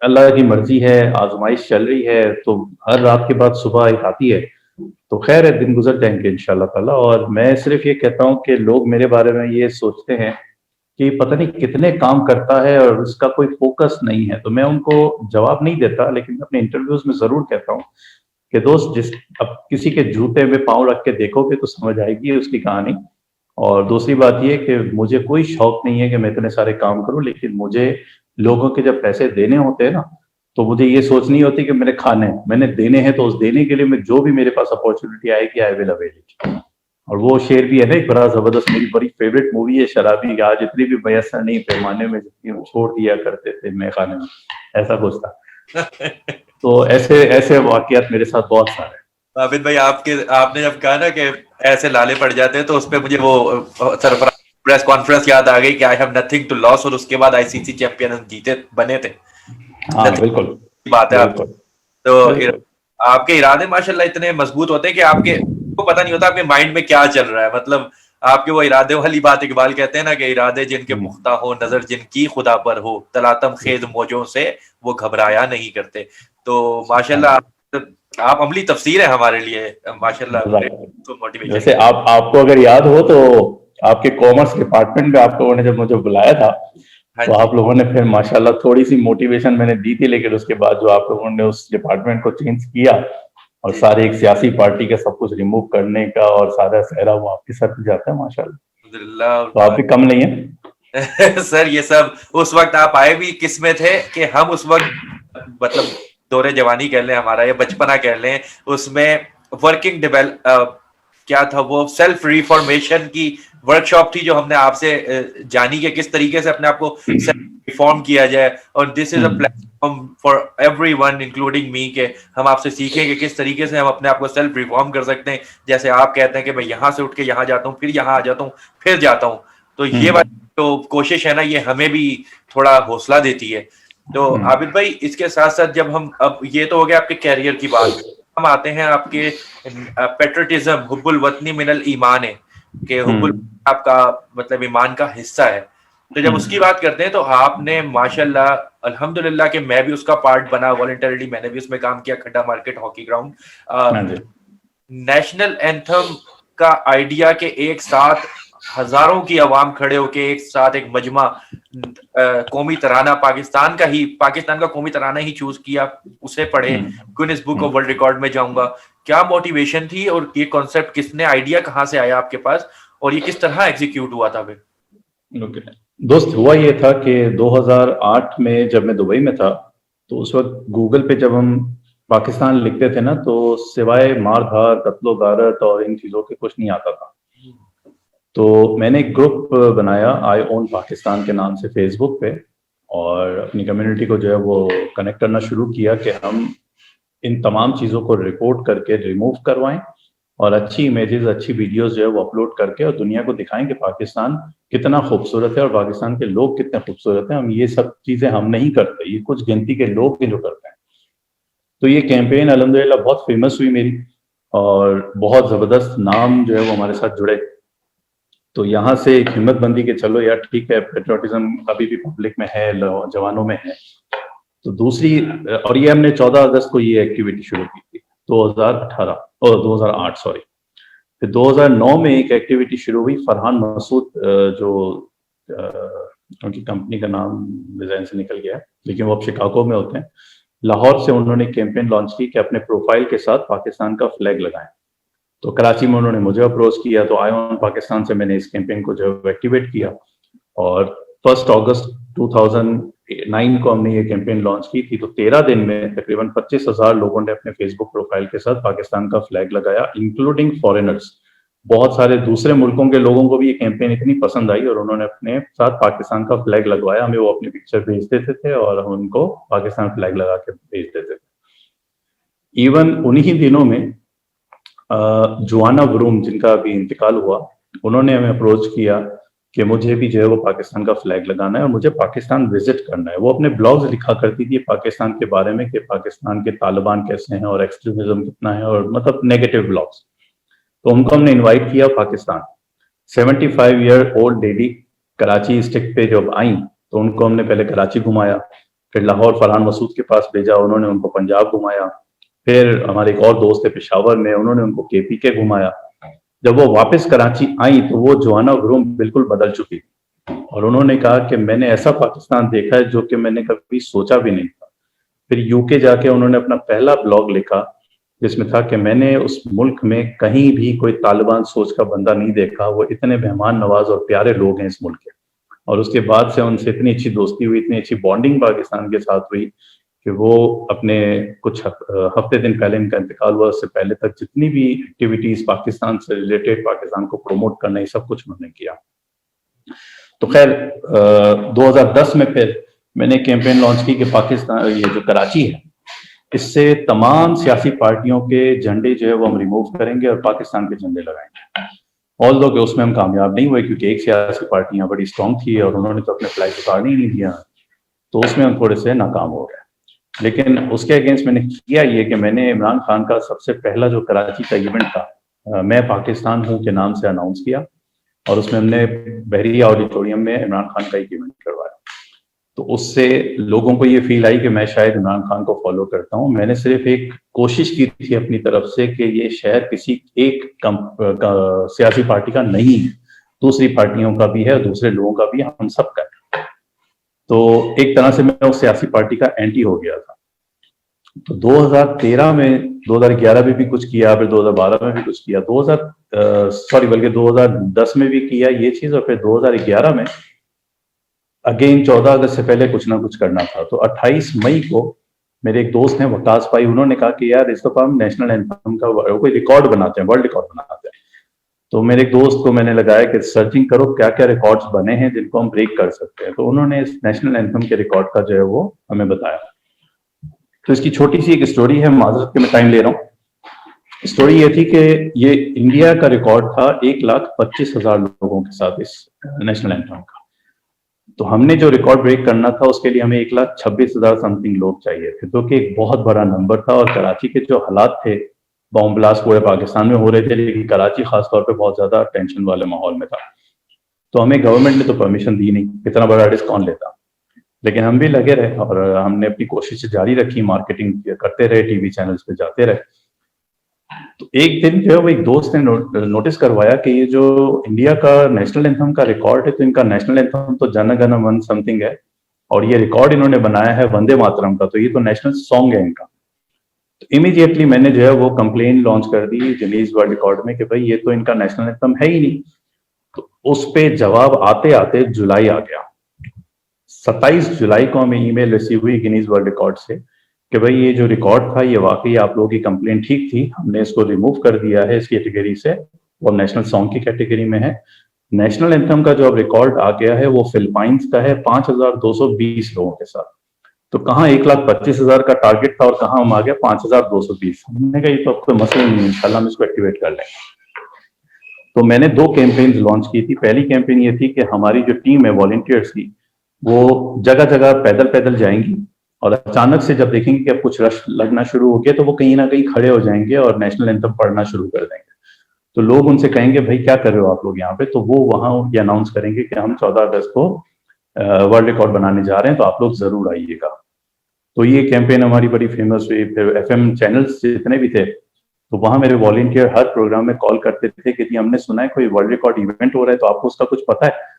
अल्लाह की मर्जी है, आजमाइश चल रही है, तो हर रात के बाद सुबह एक आती है, तो खैर है, दिन गुजर जाएंगे इंशाल्लाह ताला। और मैं सिर्फ ये कहता हूँ कि लोग मेरे बारे में ये सोचते हैं कि पता नहीं कितने काम करता है और उसका कोई फोकस नहीं है, तो मैं उनको जवाब नहीं देता, लेकिन अपने इंटरव्यूज में जरूर कहता हूँ कि दोस्त, जिस अब किसी के जूते में पाँव रख के देखोगे तो समझ आएगी उसकी कहानी। और दूसरी बात ये कि मुझे कोई शौक नहीं है कि मैं इतने सारे काम करूं, लेकिन मुझे लोगों के जब पैसे देने होते हैं ना, तो मुझे ये सोच नहीं होती कि मैंने खाने हैं, मैंने देने हैं, तो उस देने के लिए मैं जो भी मेरे पास अपॉर्चुनिटी आएगी आई विल अवेल इट। और वो शेर भी है ना, एक बड़ा जबरदस्त, मेरी बड़ी फेवरेट मूवी है शराबी, कि आज इतनी भी मैसर नहीं पैमाने में जितनी वो छोड़ दिया करते थे मैं खाने में, ऐसा कुछ था। तो ऐसे ऐसे वाकयात मेरे साथ बहुत सारे हैं। आबिद भाई, आपने जब कहा ना कि ऐसे लाले पड़ जाते हैं, तो उस पे मुझे वो सरफराज प्रेस कॉन्फ्रेंस याद आ गई कि I have nothing to lose, और उसके बाद आईसीसी चैंपियन हम जीते बने थे। हाँ नथिंग बिल्कुल। की बात है आप। बिल्कुल। तो बिल्कुल। आपके इरादे माशाल्लाह इतने मजबूत होते हैं कि आपके को पता नहीं होता आपके माइंड में क्या चल रहा है। मतलब आपके वो इरादे वाली बात, इकबाल कहते हैं ना कि इरादे जिनके हम्म, पुख्ता हो, नजर जिनकी खुदा पर हो, तलातम खेज मौजों से वो घबराया नहीं करते। तो हाँ माशाल्लाह जी। आप अमली तफसीर है हमारे लिए, माशाल्लाह। Right। तो मोटिवेशन जैसे की। आपको अगर याद हो तो आपके कॉमर्स डिपार्टमेंट में आप लोगों ने जब मुझे बुलाया था, हाँ तो जी। आप लोगों ने फिर माशाल्लाह थोड़ी सी मोटिवेशन मैंने दी थी, लेकिन उसके बाद जो आप लोगों ने उस डिपार्टमेंट को चेंज किया और जी। सारे एक सियासी पार्टी का सब कुछ रिमूव करने का और सारा सहरा वो आपके सर पे जाता है माशाल्लाह। तो आप अल्हम्दुलिल्लाह। भी कम नहीं है। सर ये सब उस वक्त आप आए भी किस में थे कि हम उस वक्त, मतलब दौरे जवानी कह लें हमारा या बचपना कह लें, उसमें वर्किंग डेवलप क्या था वो सेल्फ रिफॉर्मेशन की वर्कशॉप थी, जो हमने आपसे जानी कि किस तरीके से अपने आप को सेल्फ रिफॉर्म किया जाए। और this is a hmm, platform for everyone including me, के हम आपसे सीखें कि किस तरीके से हम अपने आप को सेल्फ रिफॉर्म कर सकते हैं। जैसे आप कहते हैं कि मैं यहाँ से उठ के यहाँ जाता हूँ, फिर यहाँ आ जाता हूँ, फिर जाता हूँ। तो ये हम्म, वाली तो कोशिश है ना, ये हमें भी थोड़ा हौसला देती है। तो हम्म, आबिद भाई, इसके साथ साथ जब हम, अब ये तो हो गया आपके कैरियर की बात, हम आते हैं आपके पेट्रियटिज्म, हुब्बुल वतनी मिनल ईमान है, कि हुब्बुल हम्म, आपका मतलब ईमान का हिस्सा है। तो जब उसकी हम्म। बात करते हैं तो आपने माशाल्लाह, अल्हम्दुलिल्लाह कि मैं भी उसका पार्ट बना वॉलंटरली, मैंने भी उसमें काम किया, खड्डा मार्केट हॉकी हाँ ग्राउंड। जी। नेशनल एंथम का आइडिया के एक साथ हजारों की आवाम खड़े होके एक साथ एक मजमा कौमी तराना, पाकिस्तान का कौमी तराना ही चूज किया, उसे पढ़े, hmm, Guinness book of hmm. World record में जाऊंगा। क्या मोटिवेशन थी, और ये कॉन्सेप्ट किसने, आइडिया कहाँ से आया आपके पास, और ये किस तरह एग्जीक्यूट हुआ था फिर? ओके। दोस्त, हुआ ये था कि 2008 में जब मैं दुबई में था, तो उस वक्त गूगल पे जब हम पाकिस्तान लिखते थे ना, तो सिवाय मार धार, कत्लो गारत और इन चीज़ों के कुछ नहीं आता था। तो मैंने एक ग्रुप बनाया, आई ओन पाकिस्तान के नाम से, फेसबुक पे, और अपनी कम्युनिटी को जो है वो कनेक्ट करना शुरू किया कि हम इन तमाम चीज़ों को रिपोर्ट करके रिमूव करवाएं, और अच्छी इमेजेस, अच्छी वीडियोस जो है वो अपलोड करके और दुनिया को दिखाएं कि पाकिस्तान कितना खूबसूरत है और पाकिस्तान के लोग कितने खूबसूरत हैं। हम ये सब चीज़ें हम नहीं करते, ये कुछ गिनती के लोग हैं जो करते हैं। तो ये कैंपेन अल्हम्दुलिल्लाह बहुत फेमस हुई मेरी, और बहुत ज़बरदस्त नाम जो है वो हमारे साथ जुड़े। तो यहाँ से एक हिम्मत बंदी के चलो यार ठीक है, पेट्रियोटिज्म अभी भी पब्लिक में है, जवानों में है। तो दूसरी, और ये हमने 14 अगस्त को ये एक्टिविटी शुरू की थी, 2018 और 2008 सॉरी। फिर 2009 में एक एक्टिविटी शुरू हुई, फरहान मसूद, जो उनकी कंपनी का नाम डिजाइन से निकल गया है, लेकिन वो अब शिकागो में होते हैं। लाहौर से उन्होंने कैंपेन लॉन्च की कि अपने प्रोफाइल के साथ पाकिस्तान का फ्लैग लगाएं। तो कराची में उन्होंने मुझे अप्रोच किया, तो आई ऑन पाकिस्तान से मैंने इस कैंपेन को जो एक्टिवेट किया। और 1 अगस्त 2009 को हमने ये कैंपेन लॉन्च की थी। तो 13 दिन में तकरीबन 25,000 लोगों ने अपने फेसबुक प्रोफाइल के साथ पाकिस्तान का फ्लैग लगाया, इंक्लूडिंग फॉरेनर्स। बहुत सारे दूसरे मुल्कों के लोगों को भी ये कैंपेन इतनी पसंद आई और उन्होंने अपने साथ पाकिस्तान का फ्लैग लगवाया। हमें वो अपनी पिक्चर भेज देते थे और हम उनको पाकिस्तान फ्लैग लगा के भेज देते थे। इवन उन्हीं दिनों में जोआना ब्रूम, जिनका अभी इंतकाल हुआ, उन्होंने हमें अप्रोच किया कि मुझे भी जो है वो पाकिस्तान का फ्लैग लगाना है और मुझे पाकिस्तान विजिट करना है। वो अपने ब्लॉग्स लिखा करती थी पाकिस्तान के बारे में कि पाकिस्तान के तालिबान कैसे हैं और एक्सट्रीमिज्म कितना है, और मतलब नेगेटिव ब्लॉग्स। तो उनको हमने इनवाइट किया Pakistan. 75-year-old lady Karachi stick पे जब आई तो उनको हमने पहले कराची घुमाया, फिर लाहौर फरहान मसूद के पास भेजा, उन्होंने उनको पंजाब घुमाया। फिर हमारे एक और दोस्त है पेशावर में, उन्होंने उनको केपी के घुमाया। जब वो वापस कराची आई तो वो जोआना ग्रूम बिल्कुल बदल चुकी और उन्होंने कहा कि मैंने ऐसा पाकिस्तान देखा है जो कि मैंने कभी सोचा भी नहीं था। फिर यूके जाके उन्होंने अपना पहला ब्लॉग लिखा जिसमें था कि मैंने उस मुल्क में कहीं भी कोई तालिबान सोच का बंदा नहीं देखा, वो इतने मेहमान नवाज और प्यारे लोग हैं इस मुल्क के। और उसके बाद से उनसे इतनी अच्छी दोस्ती हुई, इतनी अच्छी बॉन्डिंग पाकिस्तान के साथ हुई कि वो अपने कुछ हफ्ते दिन पहले इनका इंतकाल हुआ, उससे पहले तक जितनी भी एक्टिविटीज पाकिस्तान से रिलेटेड, पाकिस्तान को प्रमोट करना, ये सब कुछ उन्होंने किया। तो खैर 2010 में फिर मैंने कैंपेन लॉन्च की कि पाकिस्तान, ये जो कराची है, इससे तमाम सियासी पार्टियों के झंडे जो है वो हम रिमूव करेंगे और पाकिस्तान के झंडे लगाएंगे। ऑल दो कि उसमें हम कामयाब नहीं हुए क्योंकि एक सियासी पार्टी यहाँ बड़ी स्ट्रांग थी और उन्होंने तो अपने फ्लैग उतारने ही नहीं दिया, तो उसमें हम थोड़े से नाकाम हो गए। लेकिन उसके अगेंस्ट मैंने किया ये कि मैंने इमरान खान का सबसे पहला जो कराची का इवेंट था, मैं पाकिस्तान हूँ के नाम से अनाउंस किया और उसमें हमने बहरिया ऑडिटोरियम में इमरान खान का एक इवेंट करवाया। तो उससे लोगों को ये फील आई कि मैं शायद इमरान खान को फॉलो करता हूँ। मैंने सिर्फ एक कोशिश की थी अपनी तरफ से कि ये शहर किसी एक सियासी पार्टी का नहीं है, दूसरी पार्टियों का भी है, दूसरे लोगों का भी है, हम सब का है। तो एक तरह से मैं उस सियासी पार्टी का एंटी हो गया था। तो 2013 में, 2011 में भी कुछ किया, फिर 2012 में भी कुछ किया, बल्कि 2010 में भी किया ये चीज, और फिर 2011 में अगेन 14 अगस्त से पहले कुछ ना कुछ करना था। तो 28 मई को मेरे एक दोस्त हैं वकास भाई, उन्होंने कहा कि यार इस दफा हम नेशनल एंथम का कोई रिकॉर्ड बनाते हैं, वर्ल्ड रिकॉर्ड बनाते हैं। तो मेरे एक दोस्त को मैंने लगाया कि सर्चिंग करो क्या क्या रिकॉर्ड्स बने हैं जिनको हम ब्रेक कर सकते हैं। तो उन्होंने इस नेशनल एंथम के रिकॉर्ड का जो है वो हमें बताया। तो इसकी छोटी सी एक स्टोरी है, माजरत के मैं टाइम ले रहा हूँ। स्टोरी ये थी कि ये इंडिया का रिकॉर्ड था 1,25,000 लोगों के साथ इस नेशनल एंथम का। तो हमने जो रिकॉर्ड ब्रेक करना था उसके लिए हमें 1,26,000 समथिंग लोग चाहिए थे, जो कि एक बहुत बड़ा नंबर था। और कराची के जो हालात थे, बॉम्ब ब्लास्ट पूरे पाकिस्तान में हो रहे थे, लेकिन कराची खासतौर पे बहुत ज्यादा टेंशन वाले माहौल में था। तो हमें गवर्नमेंट ने तो परमिशन दी नहीं, इतना बड़ा रिस्क कौन लेता। लेकिन हम भी लगे रहे और हमने अपनी कोशिश जारी रखी, मार्केटिंग करते रहे, टीवी चैनल्स पे जाते रहे। तो एक दिन जो है वो एक दोस्त ने नोटिस करवाया कि ये जो इंडिया का नेशनल एंथम का रिकॉर्ड है, तो इनका नेशनल एंथम तो जन गण मन समथिंग है और ये रिकॉर्ड इन्होंने बनाया है वंदे मातरम का, तो ये तो नेशनल सॉन्ग है इनका। तो इमीडिएटली मैंने जो है वो कंप्लेन लॉन्च कर दी गिनीज वर्ल्ड रिकॉर्ड में कि भाई ये तो इनका नेशनल एंथम है ही नहीं। तो उस पे जवाब आते आते जुलाई आ गया। 27 जुलाई को हमें ईमेल रिसीव हुई गिनीज वर्ल्ड रिकॉर्ड से कि भाई ये जो रिकॉर्ड था ये वाकई आप लोगों की कंप्लेंट ठीक थी, हमने इसको रिमूव कर दिया है इस कैटेगरी से, वो नेशनल सॉन्ग की कैटेगरी में है। नेशनल एंथम का जो अब रिकॉर्ड आ गया है वो फिलीपाइंस का है 5,220 लोगों के साथ। तो कहाँ 1,25,000 का टारगेट था और कहाँ हम आ गया 5,220। हमने कहा ये तो कोई मसला नहीं है, इंशाल्लाह हम इसको एक्टिवेट कर लेंगे। तो मैंने 2 कैंपेन्स लॉन्च की थी। पहली कैंपेन ये थी कि हमारी जो टीम है वॉलंटियर्स की, वो जगह जगह पैदल पैदल जाएंगी और अचानक से जब देखेंगे कि अब कुछ रश लगना शुरू हो गया तो वो कहीं ना कहीं खड़े हो जाएंगे और नेशनल एंथम पढ़ना शुरू कर देंगे। तो लोग उनसे कहेंगे भाई क्या कर रहे हो आप लोग यहाँ पे, तो वो वहां ये अनाउंस करेंगे कि हम 14 अगस्त को वर्ल्ड रिकॉर्ड बनाने जा रहे हैं, तो आप लोग जरूर आइएगा। तो ये कैंपेन हमारी बड़ी फेमस हुई। फिर FM चैनल्स जितने भी थे, तो वहां मेरे वॉलंटियर हर प्रोग्राम में कॉल करते थे कि हमने सुना है कोई वर्ल्ड रिकॉर्ड इवेंट हो रहा है, तो आपको उसका कुछ पता है।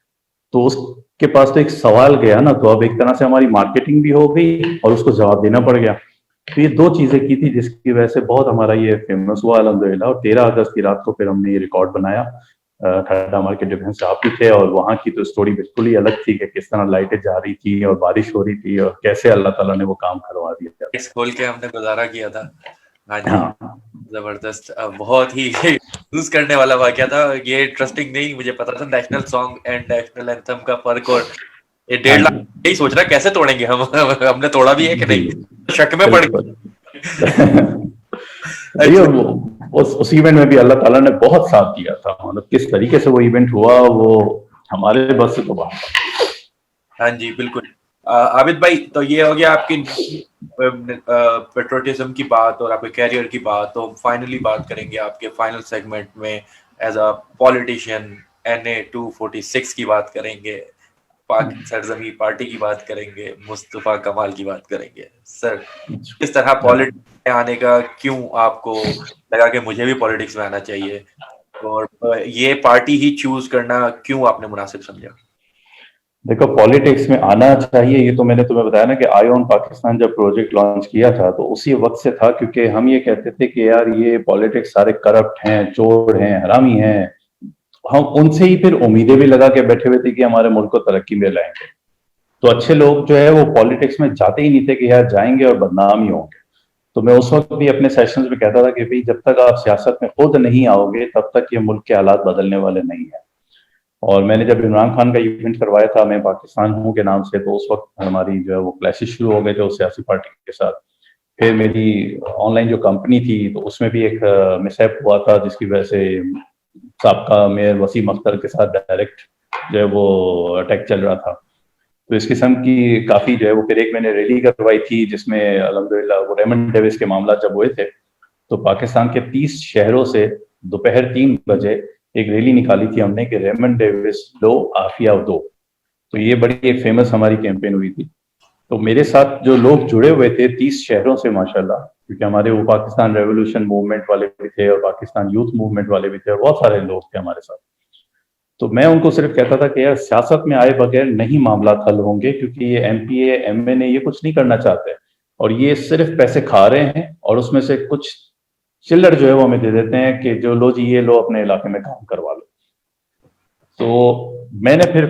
तो उसके पास तो एक सवाल गया ना, तो अब एक तरह से हमारी मार्केटिंग भी हो गई और उसको जवाब देना पड़ गया। तो ये 2 चीजें की थी जिसकी वजह से बहुत हमारा ये फेमस हुआ अल्हम्दुलिल्लाह। और 13 अगस्त की रात को फिर हमने ये रिकॉर्ड बनाया। खड़ा मार्केट डिफेंस आप भी थे और वहाँ की तो स्टोरी बिल्कुल ही अलग थी कि किस तरह लाइटें जा रही थी और बारिश हो रही थी और कैसे अल्लाह ताला ने वो काम करवा दिया। इस खोल के हमने गुजारा किया था। हाँ जी, हाँ, जबरदस्त, बहुत ही यूज करने वाला वाकया था ये। इंटरेस्टिंग नहीं, मुझे पता था national song and national anthem का फर्क। और ये 1.5 लाख यही सोच रहा कैसे तोड़ेंगे हम हमने तोड़ा भी है कि नहीं, शक में पड़ उस इवेंट में भी अल्लाह ताला ने बहुत साथ दिया था। मतलब किस तरीके से वो इवेंट हुआ, वो हमारे बस से तो बाहर। हाँ जी बिल्कुल। आबिद भाई, तो ये हो गया आपकी पेट्रोटिज्म की बात और आपके कैरियर की बात। तो फाइनली बात करेंगे आपके फाइनल सेगमेंट में एज अ पॉलिटिशियन, NA 246 की बात करेंगे, पाक सरजमी पार्टी की बात करेंगे, मुस्तफा कमाल की बात करेंगे। सर, किस तरह पॉलिटिक्स में आने का क्यों आपको लगा कि मुझे भी पॉलिटिक्स में आना चाहिए, और ये पार्टी ही चूज करना क्यों आपने मुनासिब समझा? देखो, पॉलिटिक्स में आना चाहिए ये तो मैंने तुम्हें बताया ना कि आई ऑन पाकिस्तान जब प्रोजेक्ट लॉन्च किया था तो उसी वक्त से था, क्योंकि हम ये कहते थे कि यार ये पॉलिटिक्स सारे करप्ट हैं, चोर हैं, हरामी हैं। हम उनसे ही फिर उम्मीदें भी लगा के बैठे हुए थे कि हमारे मुल्क को तरक्की में लाएंगे। तो अच्छे लोग जो है वो पॉलिटिक्स में जाते ही नहीं थे कि यार जाएंगे और बदनाम ही होंगे। तो मैं उस वक्त भी अपने सेशंस में कहता था कि भाई जब तक आप सियासत में खुद नहीं आओगे तब तक ये मुल्क के हालात बदलने वाले नहीं है। और मैंने जब इमरान खान का इवेंट करवाया था मैं पाकिस्तान हूँ के नाम से, तो उस वक्त हमारी जो है वो क्लैशेस शुरू हो गए थे उस सियासी पार्टी के साथ। फिर मेरी ऑनलाइन जो कंपनी थी तो उसमें भी एक मिसहैप हुआ था जिसकी वजह से साबका मेयर वसीम अख्तर के साथ डायरेक्ट जो है वो अटैक चल रहा था। तो इस किस्म की काफी जो है वो फिर एक मैंने रैली करवाई थी जिसमें अल्हम्दुलिल्लाह वो रेमंड डेविस के मामला जब हुए थे तो पाकिस्तान के 30 शहरों से दोपहर 3 बजे एक रैली निकाली थी हमने कि रेमंड डेविस लो, आफिया दो। तो ये बड़ी एक फेमस हमारी कैंपेन हुई थी। तो मेरे साथ जो लोग जुड़े हुए थे 30 शहरों से माशाल्लाह, क्योंकि हमारे वो पाकिस्तान रेवोल्यूशन मूवमेंट वाले भी थे और पाकिस्तान यूथ मूवमेंट वाले भी थे और बहुत सारे लोग थे हमारे साथ। तो मैं उनको सिर्फ कहता था कि यार सियासत में आए बगैर नहीं मामला हल होंगे, क्योंकि ये MPA MNA ये कुछ नहीं करना चाहते और ये सिर्फ पैसे खा रहे हैं और उसमें से कुछ चिल्लर जो है वो हमें दे देते हैं कि जो लो जी ये लो अपने इलाके में काम करवा लो। तो मैंने फिर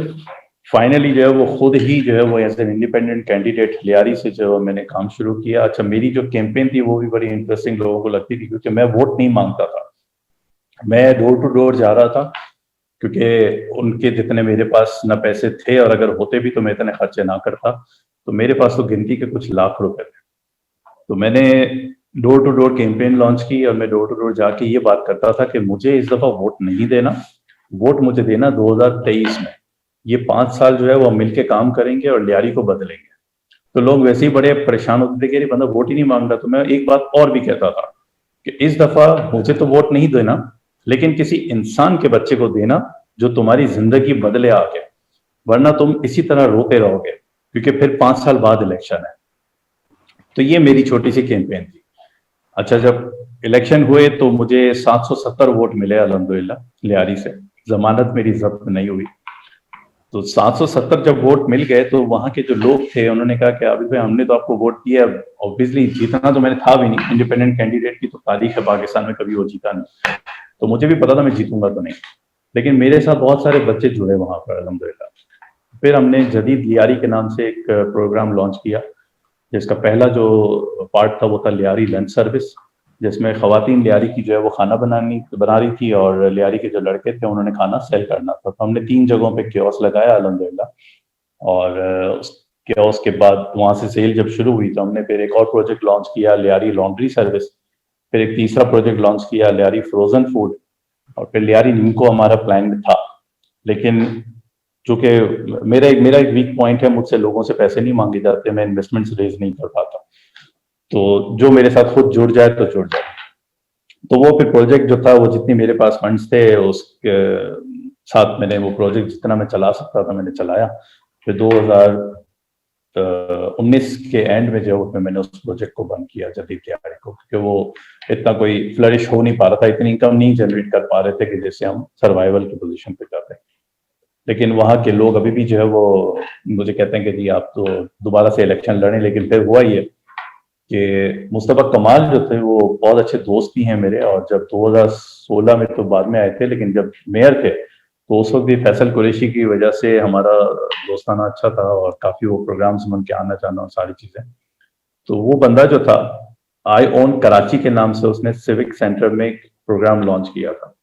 फाइनली जो है वो खुद ही जो है वो as an independent candidate Lyari से जो है मैंने काम शुरू किया। अच्छा, मेरी जो कैंपेन थी वो भी बड़ी इंटरेस्टिंग लोगों को लगती थी क्योंकि मैं वोट नहीं मांगता था, मैं डोर टू डोर जा रहा था, क्योंकि उनके जितने मेरे पास ना पैसे थे और अगर होते भी तो मैं इतने खर्चे ना करता। तो मेरे पास तो गिनती के कुछ लाख रुपए थे। तो मैंने door to door campaign launch की और मैं डोर टू डोर जाके ये बात करता था कि मुझे इस दफा वोट नहीं देना, वोट मुझे देना 2023 में। ये 5 साल जो है वो हम मिलके काम करेंगे और लियारी को बदलेंगे। तो लोग वैसे ही बड़े परेशान होते थे कि बंदा वोट ही नहीं मांग रहा। तो मैं एक बात और भी कहता था कि इस दफा मुझे तो वोट नहीं देना, लेकिन किसी इंसान के बच्चे को देना जो तुम्हारी जिंदगी बदले आगे, वरना तुम इसी तरह रोते रहोगे, क्योंकि फिर 5 साल बाद इलेक्शन है। तो ये मेरी छोटी सी कैंपेन थी। अच्छा, जब इलेक्शन हुए तो मुझे 770 वोट मिले अल्हम्दुलिल्लाह लियारी से, जमानत मेरी जब्त नहीं हुई। तो 770 जब वोट मिल गए तो वहां के जो लोग थे उन्होंने कहा कि अभी भाई हमने तो आपको वोट दिया, ऑब्वियसली जीतना तो मैंने था भी नहीं, इंडिपेंडेंट कैंडिडेट की तो तारीख है पाकिस्तान में, कभी वो जीता नहीं। तो मुझे भी पता था मैं जीतूंगा तो नहीं, लेकिन मेरे साथ बहुत सारे बच्चे जुड़े वहां पर अल्हम्दुलिल्लाह। फिर हमने जदीद लियारी के नाम से एक प्रोग्राम लॉन्च किया जिसका पहला जो पार्ट था वो था लियारी लंच सर्विस, जिसमें खवातीन लियारी की जो है वो खाना बना रही थी और लियारी के जो लड़के थे उन्होंने खाना सेल करना था। तो हमने 3 जगहों पे कियोस्क लगाया अल्हम्दुलिल्लाह। और उस कियोस्क के बाद वहां से सेल जब शुरू हुई तो हमने फिर एक और प्रोजेक्ट लॉन्च किया, लियारी लॉन्ड्री सर्विस। फिर एक तीसरा प्रोजेक्ट लॉन्च किया, लियारी फ्रोजन फूड। और फिर लियारी नीमको हमारा प्लान में था, लेकिन चूंकि मेरा एक वीक पॉइंट है, मुझसे लोगों से पैसे नहीं मांगे जाते, मैं इन्वेस्टमेंट्स रेज नहीं कर पाता। तो जो मेरे साथ खुद जुड़ जाए तो जुड़ जाए। तो वो फिर प्रोजेक्ट जो था वो जितनी मेरे पास फंड्स थे उसके साथ मैंने वो प्रोजेक्ट जितना मैं चला सकता था मैंने चलाया। फिर 2019 के एंड में जो है मैंने उस प्रोजेक्ट को बंद किया जदीद लियारी को, क्योंकि वो इतना कोई फ्लरिश हो नहीं पा रहा था, इतनी इनकम नहीं जनरेट कर पा रहे थे कि जैसे हम सर्वाइवल की पोजीशन पे जाते। लेकिन वहाँ के लोग अभी भी जो है वो मुझे कहते हैं कि जी आप तो दोबारा से इलेक्शन लड़ें। लेकिन फिर हुआ ये कि मुस्तफा कमाल जो थे वो बहुत अच्छे दोस्त भी हैं मेरे, और जब 2016 में तो बाद में आए थे, लेकिन जब मेयर थे तो उस वक्त भी फैसल कुरैशी की वजह से हमारा दोस्ताना अच्छा था और काफी वो प्रोग्राम्स मन के आना जाना और सारी चीजें। तो वो बंदा जो था आई ओन कराची के नाम से उसने सिविक सेंटर में एक प्रोग्राम लॉन्च किया था।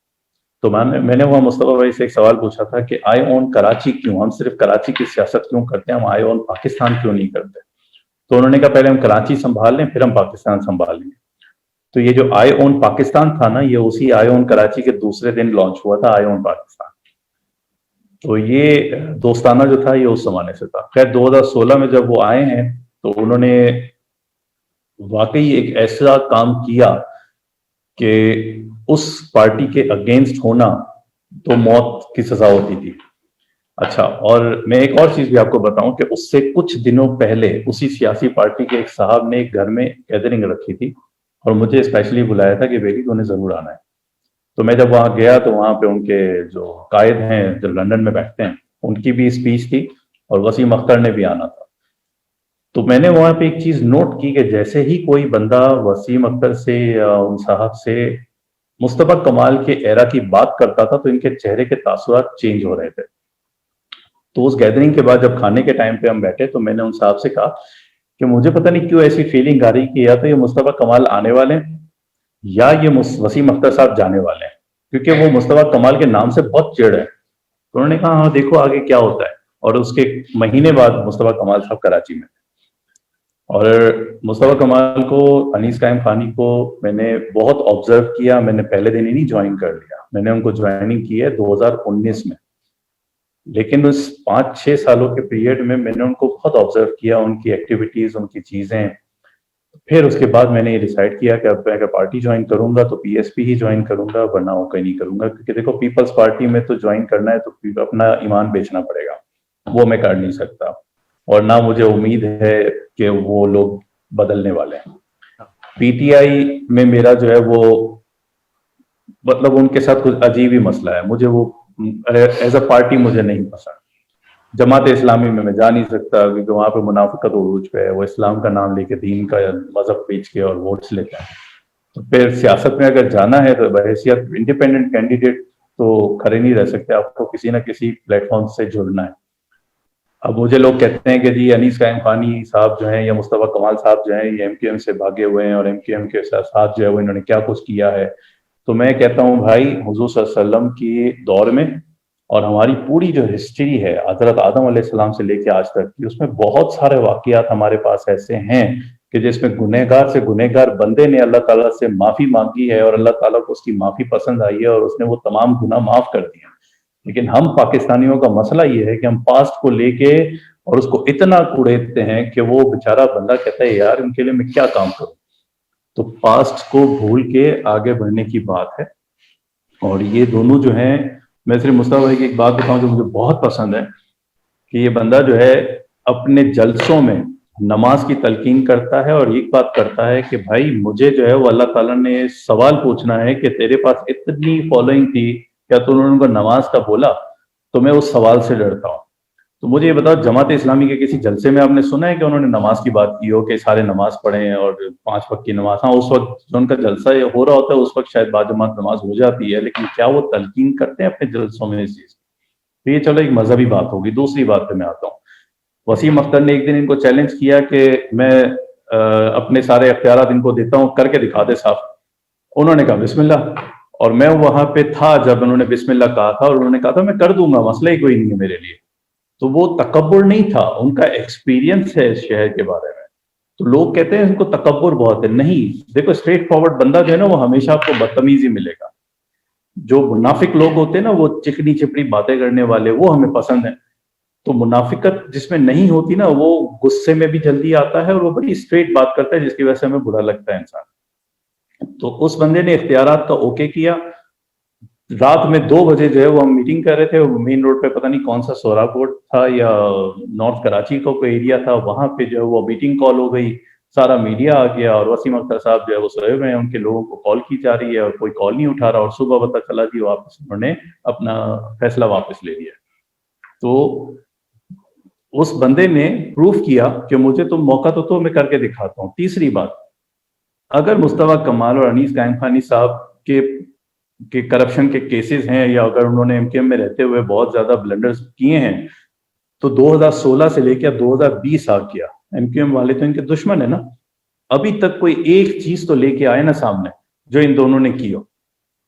तो मैंने वहाँ मुस्तफा भाई से एक सवाल पूछा था कि आई ओन कराची क्यों, हम सिर्फ कराची की सियासत क्यों करते हैं, हम आई ओन पाकिस्तान क्यों नहीं करते। तो उन्होंने कहा पहले हम कराची संभाल लें फिर हम पाकिस्तान संभाल लेंगे। तो ये जो आई ओन पाकिस्तान था ना, ये उसी आई ओन कराची के दूसरे दिन लॉन्च हुआ था आई ओन पाकिस्तान। तो ये दोस्ताना जो था ये उस जमाने से था। खैर 2016 में जब वो आए हैं तो उन्होंने वाकई एक ऐसा काम किया कि उस पार्टी के अगेंस्ट होना तो मौत की सजा होती थी। अच्छा, और मैं एक और चीज भी आपको बताऊं कि उससे कुछ दिनों पहले उसी सियासी पार्टी के एक साहब ने एक घर में गैदरिंग रखी थी और मुझे स्पेशली बुलाया था कि बेटी तूने जरूर आना है। तो मैं जब वहां गया तो वहां पे उनके जो कायद हैं जो लंदन में बैठते हैं उनकी भी स्पीच थी और वसीम अख्तर ने भी आना था। तो मैंने वहां पे एक चीज नोट की कि जैसे ही कोई बंदा वसीम अख्तर से या उन साहब से मुस्तफा कमाल के एरा की बात करता था तो इनके चेहरे के तासुरात चेंज हो रहे थे। तो उस गैदरिंग के बाद जब खाने के टाइम पे हम बैठे तो मैंने उन साहब से कहा कि मुझे पता नहीं क्यों ऐसी फीलिंग आ रही कि या तो ये मुस्तफा कमाल आने वाले हैं या ये वसीम अख्तर साहब जाने वाले हैं, क्योंकि वो मुस्तफा कमाल के नाम से बहुत चिढ़ है। तो उन्होंने कहा हाँ देखो आगे क्या होता है। और उसके महीने बाद मुस्तफा कमाल साहब कराची में। और मुस्तफा कमाल को, अनीस कायम खानी को मैंने बहुत ऑब्जर्व किया। मैंने पहले दिन ही नहीं ज्वाइन कर लिया, मैंने उनको ज्वाइनिंग की है 2019 में। लेकिन उस 5-6 सालों के पीरियड में मैंने उनको बहुत ऑब्जर्व किया, उनकी एक्टिविटीज, उनकी चीजें। फिर उसके बाद मैंने ये डिसाइड किया कि अब मैं अगर पार्टी ज्वाइन करूंगा तो पीएसपी ही ज्वाइन करूंगा, वरना वो कहीं नहीं करूंगा। क्योंकि देखो पीपल्स पार्टी में तो ज्वाइन करना है तो अपना ईमान बेचना पड़ेगा, वो मैं कर नहीं सकता। और ना मुझे उम्मीद है कि वो लोग बदलने वाले हैं। पीटीआई में मेरा जो है वो मतलब उनके साथ कुछ अजीब ही मसला है। मुझे वो एज अ पार्टी मुझे नहीं पसंद। जमात इस्लामी में मैं जा नहीं सकता क्योंकि वहां पे मुनाफिकत उरूज पे है। वो इस्लाम का नाम लेके दीन का मजहब बेच के और वोट्स लेते हैं। तो फिर सियासत में अगर जाना है तो बहैसियत इंडिपेंडेंट कैंडिडेट तो खड़े नहीं रह सकते, आपको किसी ना किसी प्लेटफॉर्म से जुड़ना है। अब मुझे लोग कहते हैं कि जी अनीस कायम खानी साहब जो हैं या मुस्तफा कमाल साहब जो हैं ये एमक्यूएम से भागे हुए हैं और एमक्यूएम के साथ जो है वो इन्होंने क्या कुछ किया है। तो मैं कहता हूँ भाई हुजूर सल्लल्लाहु अलैहि वसल्लम की दौर में और हमारी पूरी जो हिस्ट्री है हजरत आदम अलैहिस्सलाम से लेके आज तक की, उसमें बहुत सारे वाकयात हमारे पास ऐसे हैं कि जिसमें गुनहगार से गुनहगार बंदे ने अल्लाह ताला से माफी मांगी है और अल्लाह ताला को उसकी माफी पसंद आई है और उसने वो तमाम गुनाह माफ कर दिए। लेकिन हम पाकिस्तानियों का मसला ये है कि हम पास्ट को लेके और उसको इतना कुड़ेदते हैं कि वो बेचारा बंदा कहता है यार इनके लिए मैं क्या काम करूं। तो पास्ट को भूल के आगे बढ़ने की बात है। और ये दोनों जो हैं, मैं सिर्फ मुस्तफा भाई की एक बात बताऊं जो मुझे बहुत पसंद है कि ये बंदा जो है अपने जलसों में नमाज की तलकीन करता है और एक बात करता है कि भाई मुझे जो है वो अल्लाह ताला ने सवाल पूछना है कि तेरे पास इतनी फॉलोइंग थी, क्या तूने उनको नमाज का बोला? तो मैं उस सवाल से डरता हूँ। तो मुझे ये बताओ जमात इस्लामी के किसी जलसे में आपने सुना है कि उन्होंने नमाज की बात की हो कि सारे नमाज पढ़ें और 5 वक्त की नमाज? हाँ उस वक्त जो उनका जलसा हो रहा होता है उस वक्त शायद बाजमात नमाज हो जाती है, लेकिन क्या वो तलकीन करते हैं अपने जलसों में इस चीज? तो ये चलो एक मजहबी बात होगी। दूसरी बात पे मैं आता हूँ। वसीम अख्तर ने एक दिन इनको चैलेंज किया कि मैं अपने सारे अख्तियार इनको देता हूँ, करके दिखा दे साहब। उन्होंने कहा बिस्मिल्लाह। और मैं वहां पे था जब उन्होंने बिस्मिल्लाह कहा था और उन्होंने कहा था मैं कर दूंगा, मसला ही कोई नहीं है मेरे लिए। तो वो तकब्बुर नहीं था, उनका एक्सपीरियंस है इस शहर के बारे में। तो लोग कहते हैं इनको तकब्बुर बहुत है। नहीं, देखो स्ट्रेट फॉरवर्ड बंदा जो है ना वो हमेशा आपको बदतमीजी मिलेगा। जो मुनाफिक लोग होते हैं ना वो चिकनी चिपड़ी बातें करने वाले, वो हमें पसंद है। तो मुनाफिकत जिसमें नहीं होती ना वो गुस्से में भी जल्दी आता है और वो बड़ी स्ट्रेट बात करता है जिसकी वजह से हमें बुरा लगता है इंसान। तो उस बंदे ने इख्तियारात का ओके किया। रात में 2 बजे जो है वो हम मीटिंग कर रहे थे, वो मेन रोड पे पता नहीं कौन सा सोहराकोट था या नॉर्थ कराची का कोई एरिया था, वहां पे जो है वो मीटिंग कॉल हो गई। सारा मीडिया आ गया और वसीम अख्तर साहब जो है वो सोए हुए हैं, उनके लोगों को कॉल की जा रही है और कोई कॉल नहीं उठा रहा। और सुबह पता चला जी वापस उन्होंने अपना फैसला वापस ले लिया। तो उस बंदे ने प्रूफ किया कि मुझे तुम मौका तो मैं करके दिखाता हूँ। तीसरी बात, अगर मुस्तफा कमाल और अनीस कायम खानी साहब के करप्शन के केसेस हैं या अगर उन्होंने एमकेएम में रहते हुए बहुत ज्यादा ब्लंडर्स किए हैं तो 2016 से लेकर 2020 आ गया। एमकेएम वाले तो इनके दुश्मन है ना। अभी तक कोई एक चीज तो लेके आए ना सामने जो इन दोनों ने की हो।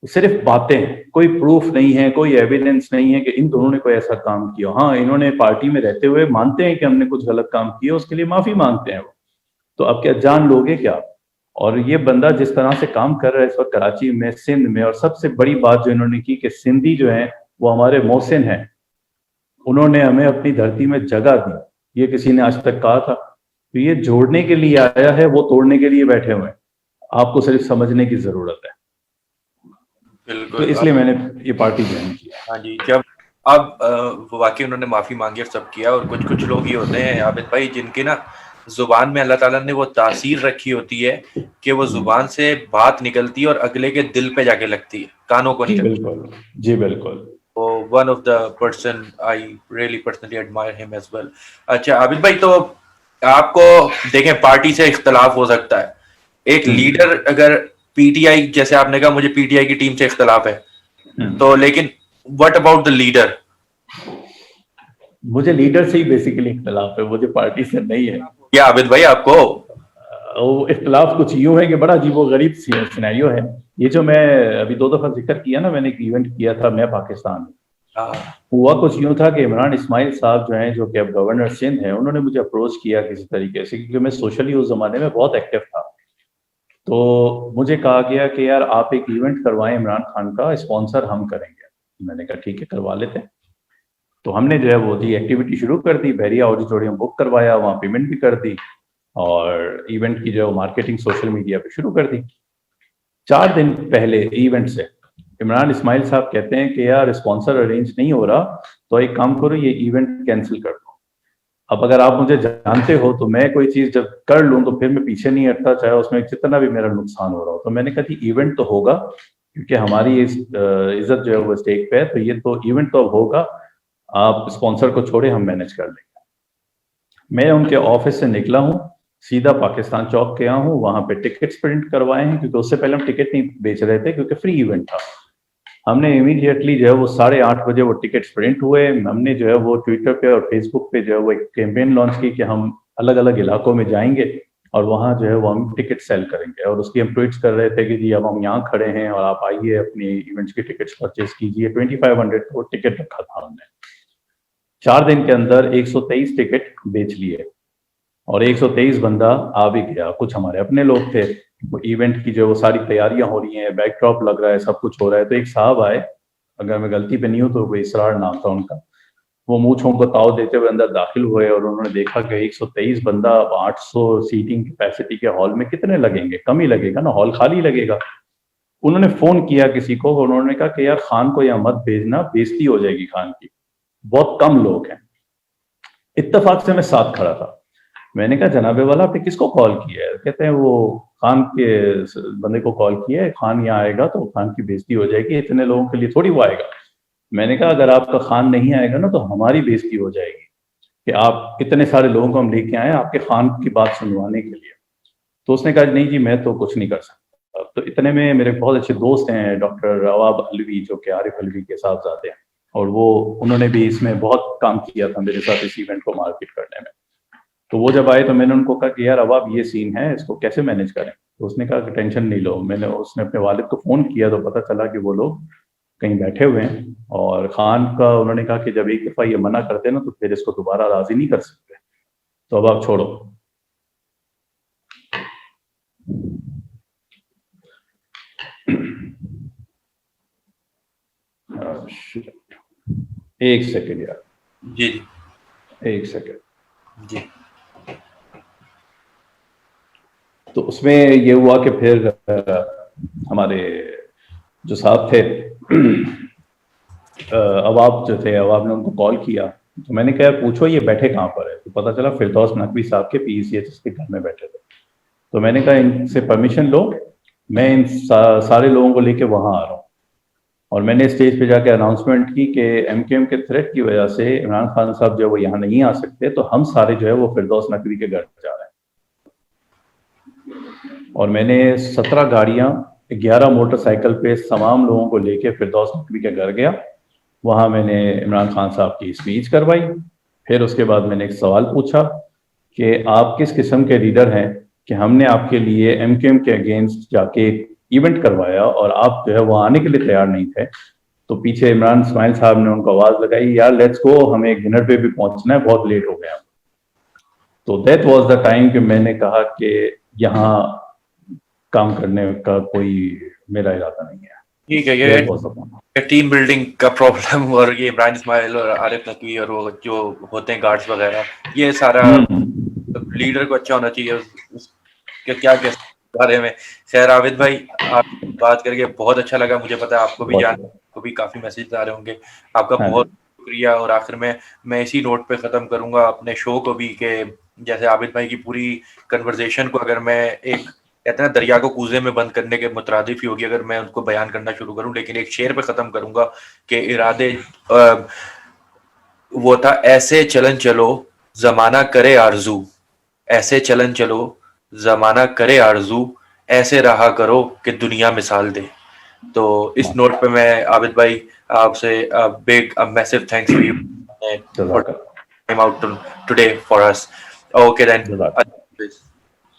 सिर्फ बातें हैं, कोई प्रूफ नहीं है, कोई एविडेंस नहीं है कि इन दोनों ने कोई ऐसा काम किया। हाँ इन्होंने पार्टी में रहते हुए मानते हैं कि हमने कुछ गलत काम किया, उसके लिए माफी मांगते हैं वो। तो अब क्या जान लोगे क्या? और ये बंदा जिस तरह से काम कर रहा है इस वक्त कराची में, सिंध में, और सबसे बड़ी बात जो इन्होंने की कि सिंधी जो है वो हमारे मोहसिन हैं। उन्होंने हमें अपनी धरती में जगह दी, ये किसी ने आज तक कहा था? तो ये जोड़ने के लिए आया है, वो तोड़ने के लिए बैठे हुए हैं। आपको सिर्फ समझने की जरूरत है। तो बिल्कुल। इसलिए मैंने ये पार्टी ज्वाइन किया। हाँ जी, जब अब वाकई उन्होंने माफी मांगी और सब किया, और कुछ कुछ लोग ही होते हैं आबिद भाई जिनकी ना जुबान में अल्लाह ताला ने वो तासीर रखी होती है कि वो जुबान से बात निकलती है और अगले के दिल पे जाके लगती है, कानों को नहीं जी लगती। बिल्कुल, जी बिल्कुल। वो one of the person I really personally admire him as well. अच्छा आबिद भाई, तो आपको देखें, पार्टी से इख्तलाफ हो सकता है, एक लीडर अगर पीटीआई, जैसे आपने कहा मुझे पीटीआई की टीम से इख्तलाफ है, तो लेकिन व्हाट अबाउट द लीडर? मुझे लीडर से ही बेसिकली इख्तलाफ है, मुझे पार्टी से नहीं है। क्या आबिद भाई आपको? वो इख्तलाफ कुछ यूं है कि बड़ा अजीबोगरीब सिनेरियो है। ये जो मैं अभी 2 दफा जिक्र किया ना, मैंने एक इवेंट किया था मैं पाकिस्तान में, हुआ कुछ यूं था कि इमरान इस्माइल साहब जो हैं, जो कि अब गवर्नर सिंध हैं, उन्होंने मुझे अप्रोच किया किसी तरीके से, क्योंकि मैं सोशली उस जमाने में बहुत एक्टिव था। तो मुझे कहा गया कि यार आप एक इवेंट करवाएं इमरान खान का, स्पॉन्सर हम करेंगे। मैंने कहा ठीक है, करवा लेते हैं। तो हमने जो है वो दी एक्टिविटी शुरू कर दी, बहरिया ऑडिटोरियम बुक करवाया, वहाँ पेमेंट भी कर दी, और इवेंट की जो मार्केटिंग सोशल मीडिया पे शुरू कर दी। 4 दिन पहले इवेंट से इमरान इस्माइल साहब कहते हैं कि यार स्पॉन्सर अरेंज नहीं हो रहा, तो एक काम करो, ये इवेंट कैंसिल कर दो। अब अगर आप मुझे जानते हो तो मैं कोई चीज जब कर लूँ तो फिर मैं पीछे नहीं हटता, चाहे उसमें जितना भी मेरा नुकसान हो रहा हो। तो मैंने कहा कि इवेंट तो होगा, क्योंकि हमारी इज्जत जो है वो स्टेक पे है, तो ये तो इवेंट तो अब होगा, आप स्पॉन्सर को छोड़े, हम मैनेज कर लेंगे। मैं उनके ऑफिस से निकला हूँ, सीधा पाकिस्तान चौक गया हूँ, वहां पे टिकट्स प्रिंट करवाए हैं, क्योंकि उससे पहले हम टिकट नहीं बेच रहे थे, क्योंकि फ्री इवेंट था। हमने इमीडिएटली जो है वो 8:30 बजे वो टिकट्स प्रिंट हुए। हमने जो है वो ट्विटर पे और फेसबुक पे जो है वो एक कैंपेन लॉन्च की कि हम अलग अलग इलाकों में जाएंगे और वहाँ जो है वो हम टिकट सेल करेंगे, और उसकी हम ट्वीट्स कर रहे थे कि जी अब हम यहाँ खड़े हैं और आप आइए अपनी इवेंट्स की टिकट्स परचेज कीजिए। 2500 को टिकट रखा था हमने। 4 दिन के अंदर 123 टिकट बेच लिए, और 123 बंदा आ भी गया। कुछ हमारे अपने लोग थे, वो इवेंट की जो वो सारी तैयारियां हो रही हैं, बैकड्रॉप लग रहा है, सब कुछ हो रहा है। तो एक साहब आए, अगर मैं गलती पे नहीं हूँ तो कोई इसरार नाम था उनका, वो मूंछों को ताव देते हुए अंदर दाखिल हुए, और उन्होंने देखा कि 123 बंदा 800 सीटिंग कैपेसिटी के हॉल में कितने लगेंगे, कम ही लगेगा ना, हॉल खाली लगेगा। उन्होंने फोन किया किसी को, उन्होंने कहा कि यार खान को यहाँ मत भेजना, बेइज्जती हो जाएगी खान की, बहुत कम लोग हैं। इत्तेफाक से मैं साथ खड़ा था। मैंने कहा जनाबे वाला आपने किसको कॉल किया है? कहते हैं वो खान के बंदे को कॉल किया है, खान यहाँ आएगा तो खान की बेइज्जती हो जाएगी, इतने लोगों के लिए थोड़ी वो आएगा। मैंने कहा अगर आपका खान नहीं आएगा ना तो हमारी बेइज्जती हो जाएगी कि आप इतने सारे लोगों को हम लेके आए आपके खान की बात सुनवाने के लिए। तो उसने कहा नहीं जी मैं तो कुछ नहीं कर सकता। तो इतने में मेरे बहुत अच्छे दोस्त हैं डॉक्टर अवाब अलवी, जो कि आरिफ अलवी के साहबजादे हैं, और वो उन्होंने भी इसमें बहुत काम किया था मेरे साथ इस इवेंट को मार्केट करने में। तो वो जब आए तो मैंने उनको कहा कि यार अब आप ये सीन है, इसको कैसे मैनेज करें? तो उसने कहा कि टेंशन नहीं लो। उसने अपने वालिद को फ़ोन किया तो पता चला कि वो लोग कहीं बैठे हुए हैं, और खान का उन्होंने कहा कि जब एक दफ़ा ये मना करते ना तो फिर इसको दोबारा राज़ी नहीं कर सकते, तो अब आप छोड़ो। एक सेकेंड यार। जी जी, एक सेकेंड जी। तो उसमें ये हुआ कि फिर हमारे जो साहब थे अवाब जो थे, अवाब ने उनको कॉल किया। तो मैंने कहा पूछो ये बैठे कहाँ पर है? तो पता चला फिरदौस नकवी साहब के PECH के घर में बैठे थे। तो मैंने कहा इनसे परमिशन लो, मैं इन सारे लोगों को लेके वहाँ आ रहा हूँ। और मैंने स्टेज पे जाके अनाउंसमेंट की कि MKM के थ्रेट की वजह से इमरान खान साहब जो है वो यहाँ नहीं आ सकते, तो हम सारे जो है वो फिरदौस नकवी के घर जा रहे हैं। और मैंने 17 गाड़ियाँ 11 मोटरसाइकिल पे तमाम लोगों को लेके फिरदौस नकवी के घर गया। वहाँ मैंने इमरान खान साहब की स्पीच करवाई। फिर उसके बाद मैंने एक सवाल पूछा कि आप किस किस्म के लीडर हैं कि हमने आपके लिए MKM के अगेंस्ट जाके इवेंट करवाया और आप जो है वो आने के लिए तैयार नहीं थे। तो पीछे इमरान इस्माइल साहब ने उनको आवाज़ लगाई, यार लेट्स गो, हमें डिनर पे भी पहुंचना है, बहुत लेट हो गया। तो दैट वाज द टाइम कि मैंने कहा कि यहाँ काम करने का कोई मेरा इरादा नहीं है। ठीक है, ये टीम बिल्डिंग का प्रॉब्लम और ये इमरान इस्माइल और आरिफ नकवी और वो जो होते हैं गार्ड्स वगैरह, ये सारा लीडर को अच्छा होना चाहिए। उसके क्या कह बारे में। खैर आबिद भाई, आप बात करके बहुत अच्छा लगा। मुझे पता है आपको भी आपको भी काफी मैसेज आ रहे होंगे। आपका बहुत शुक्रिया। और आखिर में मैं इसी नोट पे खत्म करूंगा अपने शो को भी, कि जैसे आबिद भाई की पूरी कन्वर्सेशन को अगर मैं एक कहते हैं दरिया को कूजे में बंद करने के मुतरादिफ ही होगी अगर मैं उनको बयान करना शुरू करूं, लेकिन एक शेर पे खत्म करूंगा कि इरादे वो था, ऐसे चलन चलो जमाना करे आरजू, ऐसे चलन चलो जमाना करे आरजू, ऐसे रहा करो कि दुनिया मिसाल दे। तो इस नोट पे मैं आबिद भाई आपसे big massive thanks to you for time out today for us. Okay then, अल्लाह हाफ़िज़।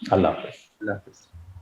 अल्लाह हाफ़िज़।